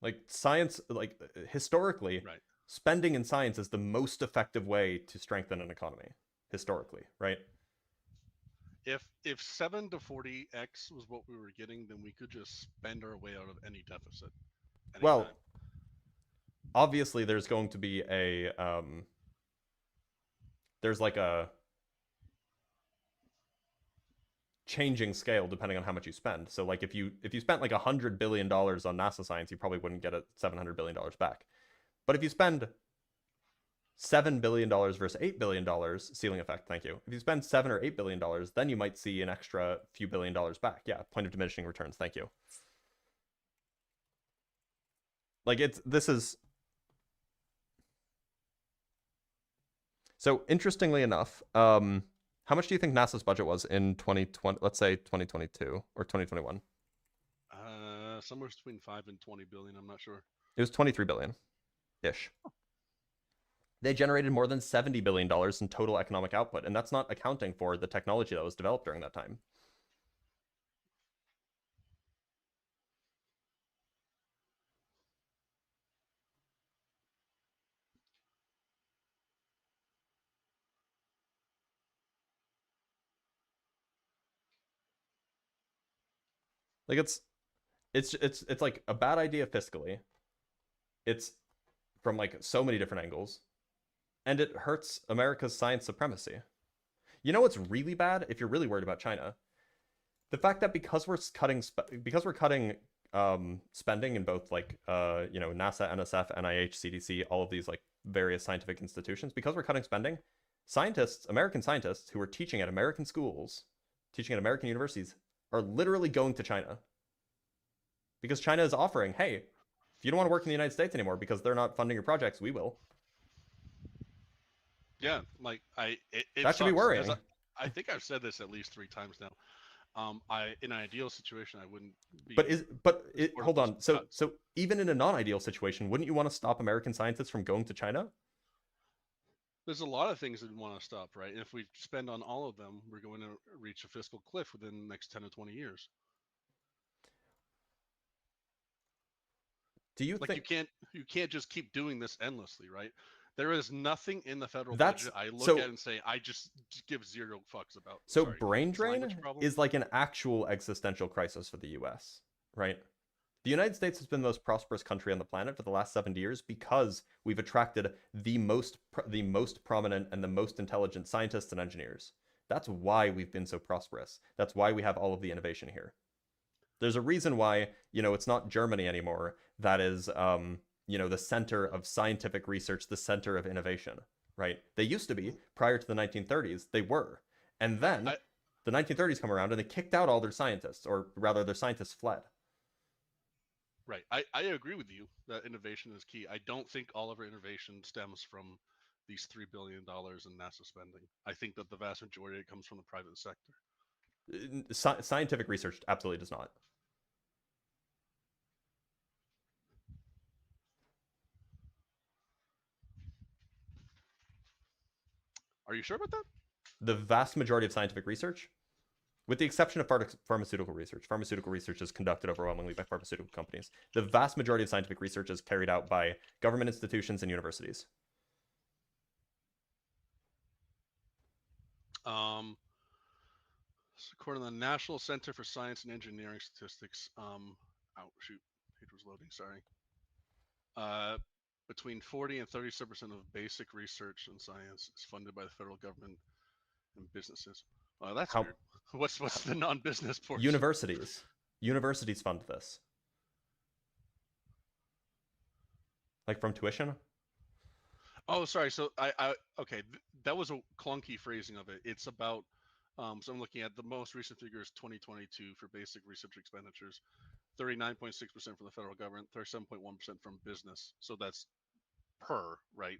Like, science, like, historically, Right. spending in science is the most effective way to strengthen an economy, historically, right? If 7 to 40x was what we were getting, then we could just spend our way out of any deficit. Anytime. Well, obviously, there's going to be a there's like a changing scale depending on how much you spend. So like, if you spent like $100 billion on NASA science, you probably wouldn't get $700 billion back. But if you spend $7 billion versus $8 billion, ceiling effect, thank you. If you spend $7 or $8 billion, then you might see an extra few billion dollars back. Yeah, point of diminishing returns, thank you. Like, this is... So, interestingly enough, How much do you think NASA's budget was in 2020? Let's say 2022 or 2021. Somewhere between 5 and 20 billion. I'm not sure. It was 23 billion ish. They generated more than $70 billion in total economic output, and that's not accounting for the technology that was developed during that time. Like it's like a bad idea fiscally. It's from like so many different angles, and it hurts America's science supremacy. You know what's really bad if you're really worried about China? The fact that because we're cutting spending in both like NASA, NSF, NIH, CDC, all of these like various scientific institutions, because we're cutting spending, scientists, American scientists who are teaching at American schools, teaching at American universities, are literally going to China. Because China is offering, hey, if you don't want to work in the United States anymore because they're not funding your projects, we will. Yeah, like it that should be worrying. I think I've said this at least 3 times now. In an ideal situation, I wouldn't be. Hold on. So even in a non-ideal situation, wouldn't you want to stop American scientists from going to China? There's a lot of things that we want to stop, right? And if we spend on all of them, we're going to reach a fiscal cliff within the next 10 to 20 years. Do you think you can't just keep doing this endlessly, right? There is nothing in the federal budget I look at and say I just give 0 fucks about. So brain drain is like an actual existential crisis for the US, right? The United States has been the most prosperous country on the planet for the last 70 years because we've attracted the most prominent and the most intelligent scientists and engineers. That's why we've been so prosperous. That's why we have all of the innovation here. There's a reason why, it's not Germany anymore that is, the center of scientific research, the center of innovation, right? They used to be prior to the 1930s. They were. And then the 1930s come around and they kicked out all their scientists, or rather their scientists fled. Right. I agree with you that innovation is key. I don't think all of our innovation stems from these $3 billion in NASA spending. I think that the vast majority of it comes from the private sector. Scientific research absolutely does not. Are you sure about that? The vast majority of scientific research, with the exception of pharmaceutical research is conducted overwhelmingly by pharmaceutical companies. The vast majority of scientific research is carried out by government institutions and universities. According to the National Center for Science and Engineering Statistics, page was loading, sorry. Between 40 and 37% of basic research in science is funded by the federal government and businesses. That's weird. What's the non-business portion? Universities. Universities fund this. Like from tuition? Oh, sorry. So okay, that was a clunky phrasing of it. It's about so I'm looking at the most recent figures 2022 for basic research expenditures, 39.6% from the federal government, 37.1% from business. So that's per, right?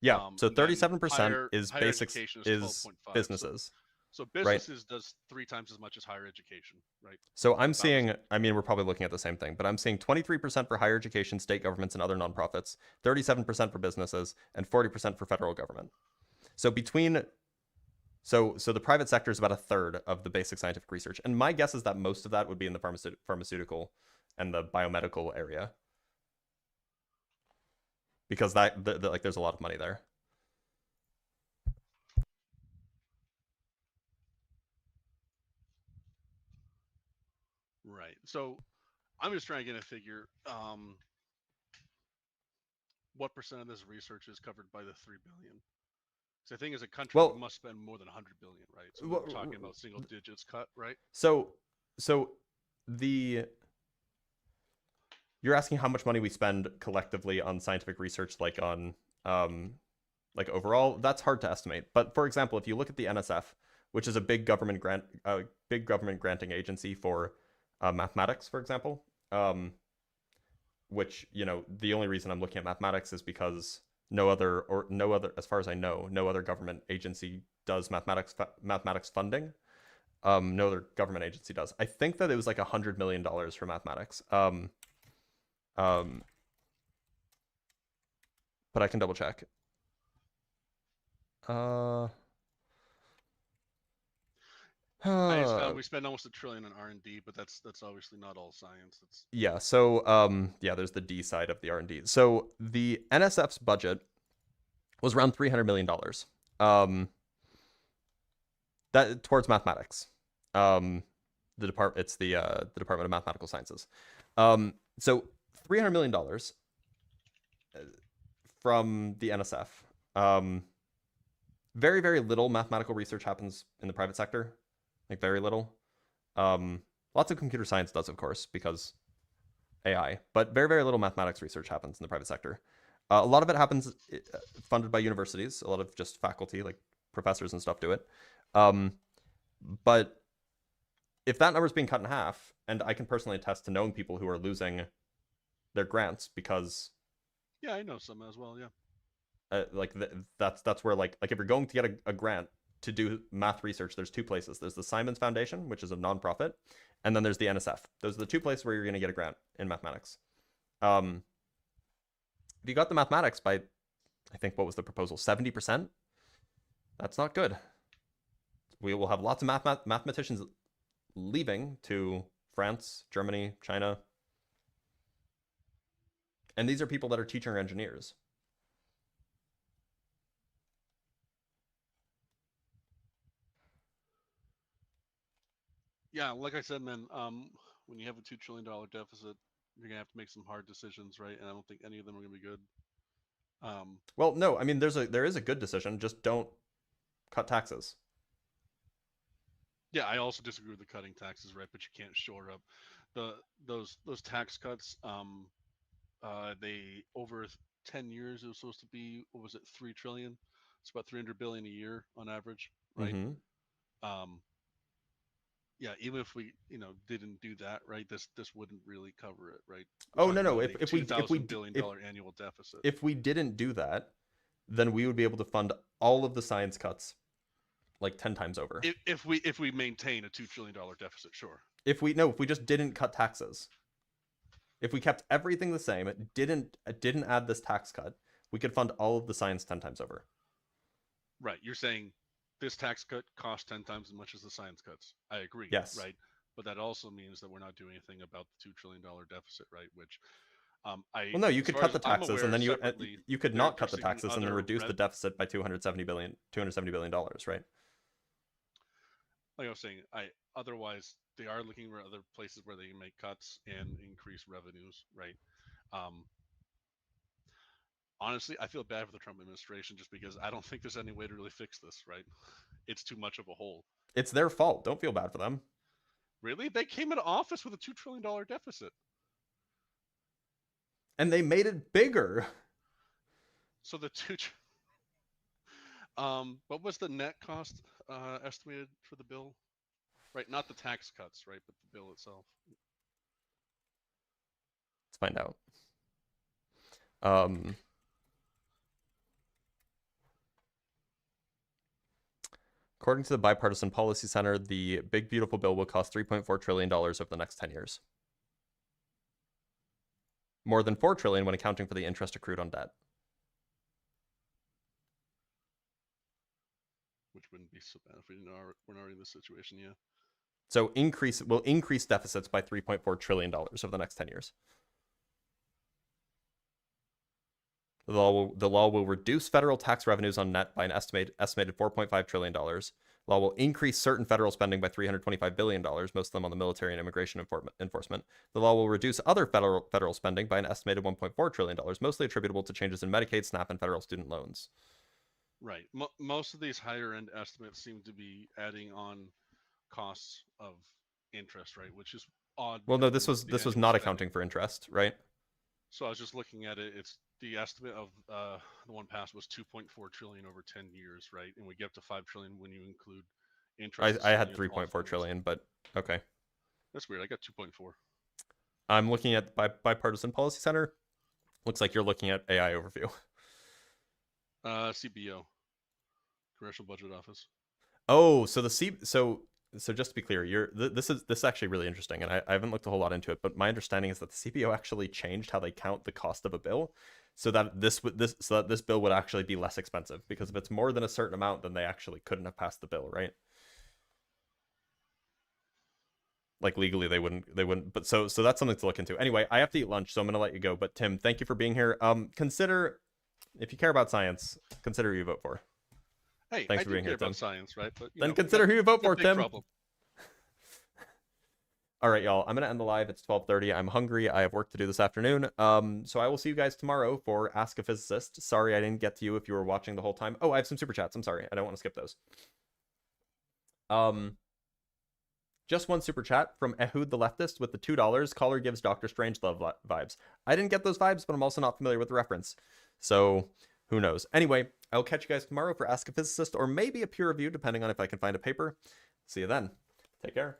Yeah. So 37% is basics is businesses. So businesses does 3 times as much as higher education, right? So I'm seeing, we're probably looking at the same thing, but I'm seeing 23% for higher education, state governments, and other nonprofits, 37% for businesses, and 40% for federal government. So so the private sector is about a third of the basic scientific research. And my guess is that most of that would be in the pharmaceutical and the biomedical area. Because there's a lot of money there. Right. So I'm just trying to get a figure. What percent of this research is covered by the 3 billion? So I think as a country, we must spend more than 100 billion, right? So we're talking about single digits cut, right? So you're asking how much money we spend collectively on scientific research, like on overall. That's hard to estimate. But for example, if you look at the NSF, which is a big government granting agency for mathematics, for example, which the only reason I'm looking at mathematics is because no other, as far as I know, no other government agency does mathematics funding. No other government agency does. I think that it was like $100 million for mathematics. But I can double check. I just found we spend almost $1 trillion on R&D, but that's obviously not all science. It's yeah. So yeah, there's the D side of the R&D. So the NSF's budget was around $300 million. That towards mathematics. The Department of Mathematical Sciences. So $300 million from the NSF. Very, very little mathematical research happens in the private sector. Like very little. Lots of computer science does, of course, because AI. But very, very little mathematics research happens in the private sector. A lot of it happens funded by universities. A lot of just faculty, like professors and stuff, do it. But if that number is being cut in half, and I can personally attest to knowing people who are losing their grants because yeah, I know some as well. Yeah, that's where like if you're going to get a grant to do math research, there's two places. There's the Simons Foundation, which is a nonprofit, and then there's the NSF. Those are the two places where you're going to get a grant in mathematics. If you got the mathematics by, I think, what was the proposal, 70%? That's not good. We will have lots of mathematicians leaving to France, Germany, China. And these are people that are teaching or engineers. Yeah, like I said, man, when you have a $2 trillion deficit, you're gonna have to make some hard decisions, right? And I don't think any of them are gonna be good. Well, no, I mean, there is a good decision. Just don't cut taxes. Yeah, I also disagree with the cutting taxes, right? But you can't shore up those tax cuts. They over 10 years it was supposed to be, what was it, 3 trillion? It's about 300 billion a year on average, right? Yeah, even if we didn't do that, right, this wouldn't really cover it, right? Oh no, if we $2,000 billion annual deficit. If we didn't do that, then we would be able to fund all of the science cuts like 10 times over. If we maintain a $2 trillion deficit, sure. If we just didn't cut taxes. If we kept everything the same, didn't add this tax cut, we could fund all of the science 10 times over. Right. You're saying this tax cut costs 10 times as much as the science cuts. I agree. Yes. Right. But that also means that we're not doing anything about the $2 trillion deficit, right? Which well, no, you could cut the taxes and then you could not cut the taxes and then reduce the deficit by $270 billion, right? Like I was saying, otherwise they are looking for other places where they can make cuts and increase revenues, right? Honestly, I feel bad for the Trump administration just because I don't think there's any way to really fix this, right? It's too much of a hole. It's their fault. Don't feel bad for them. Really? They came into office with a $2 trillion deficit. And they made it bigger. So the what was the net cost estimated for the bill? Right, not the tax cuts, right, but the bill itself. Let's find out. According to the Bipartisan Policy Center, the Big Beautiful Bill will cost $3.4 trillion over the next 10 years. More than $4 trillion when accounting for the interest accrued on debt. Which wouldn't be so bad if we're not already in this situation, yeah. So will increase deficits by $3.4 trillion over the next 10 years. The law will reduce federal tax revenues on net by an estimated $4.5 trillion. The law will increase certain federal spending by $325 billion, most of them on the military and immigration enforcement. The law will reduce other federal spending by an estimated $1.4 trillion, mostly attributable to changes in Medicaid, SNAP, and federal student loans. Right. Most of these higher end estimates seem to be adding on costs of interest, right? Which is odd. Well, no, this was not accounting for interest, right? So I was just looking at it. It's the estimate of the one passed was 2.4 trillion over 10 years, right? And we get up to 5 trillion when you include interest. I had 3.4 trillion, but okay. That's weird. I got 2.4. I'm looking at Bipartisan Policy Center. Looks like you're looking at AI overview. CBO, Commercial Budget Office. Oh, so so just to be clear, this is actually really interesting, and I haven't looked a whole lot into it, but my understanding is that the CBO actually changed how they count the cost of a bill, so that this bill would actually be less expensive, because if it's more than a certain amount, then they actually couldn't have passed the bill, right? Like legally they wouldn't, but so that's something to look into. Anyway, I have to eat lunch, so I'm gonna let you go. But Tim, thank you for being here. Consider, if you care about science, consider who you vote for. Hey, thanks I for being here, about Tim. science, right? But then consider who you vote for, Tim. Problem. All right, y'all. I'm gonna end the live. It's 12:30. I'm hungry. I have work to do this afternoon. So I will see you guys tomorrow for Ask a Physicist. Sorry I didn't get to you if you were watching the whole time. Oh, I have some super chats. I'm sorry. I don't want to skip those. Just one super chat from Ehud the Leftist with the $2. Caller gives Doctor Strangelove vibes. I didn't get those vibes, but I'm also not familiar with the reference. So who knows? Anyway, I'll catch you guys tomorrow for Ask a Physicist, or maybe a peer review, depending on if I can find a paper. See you then. Take care.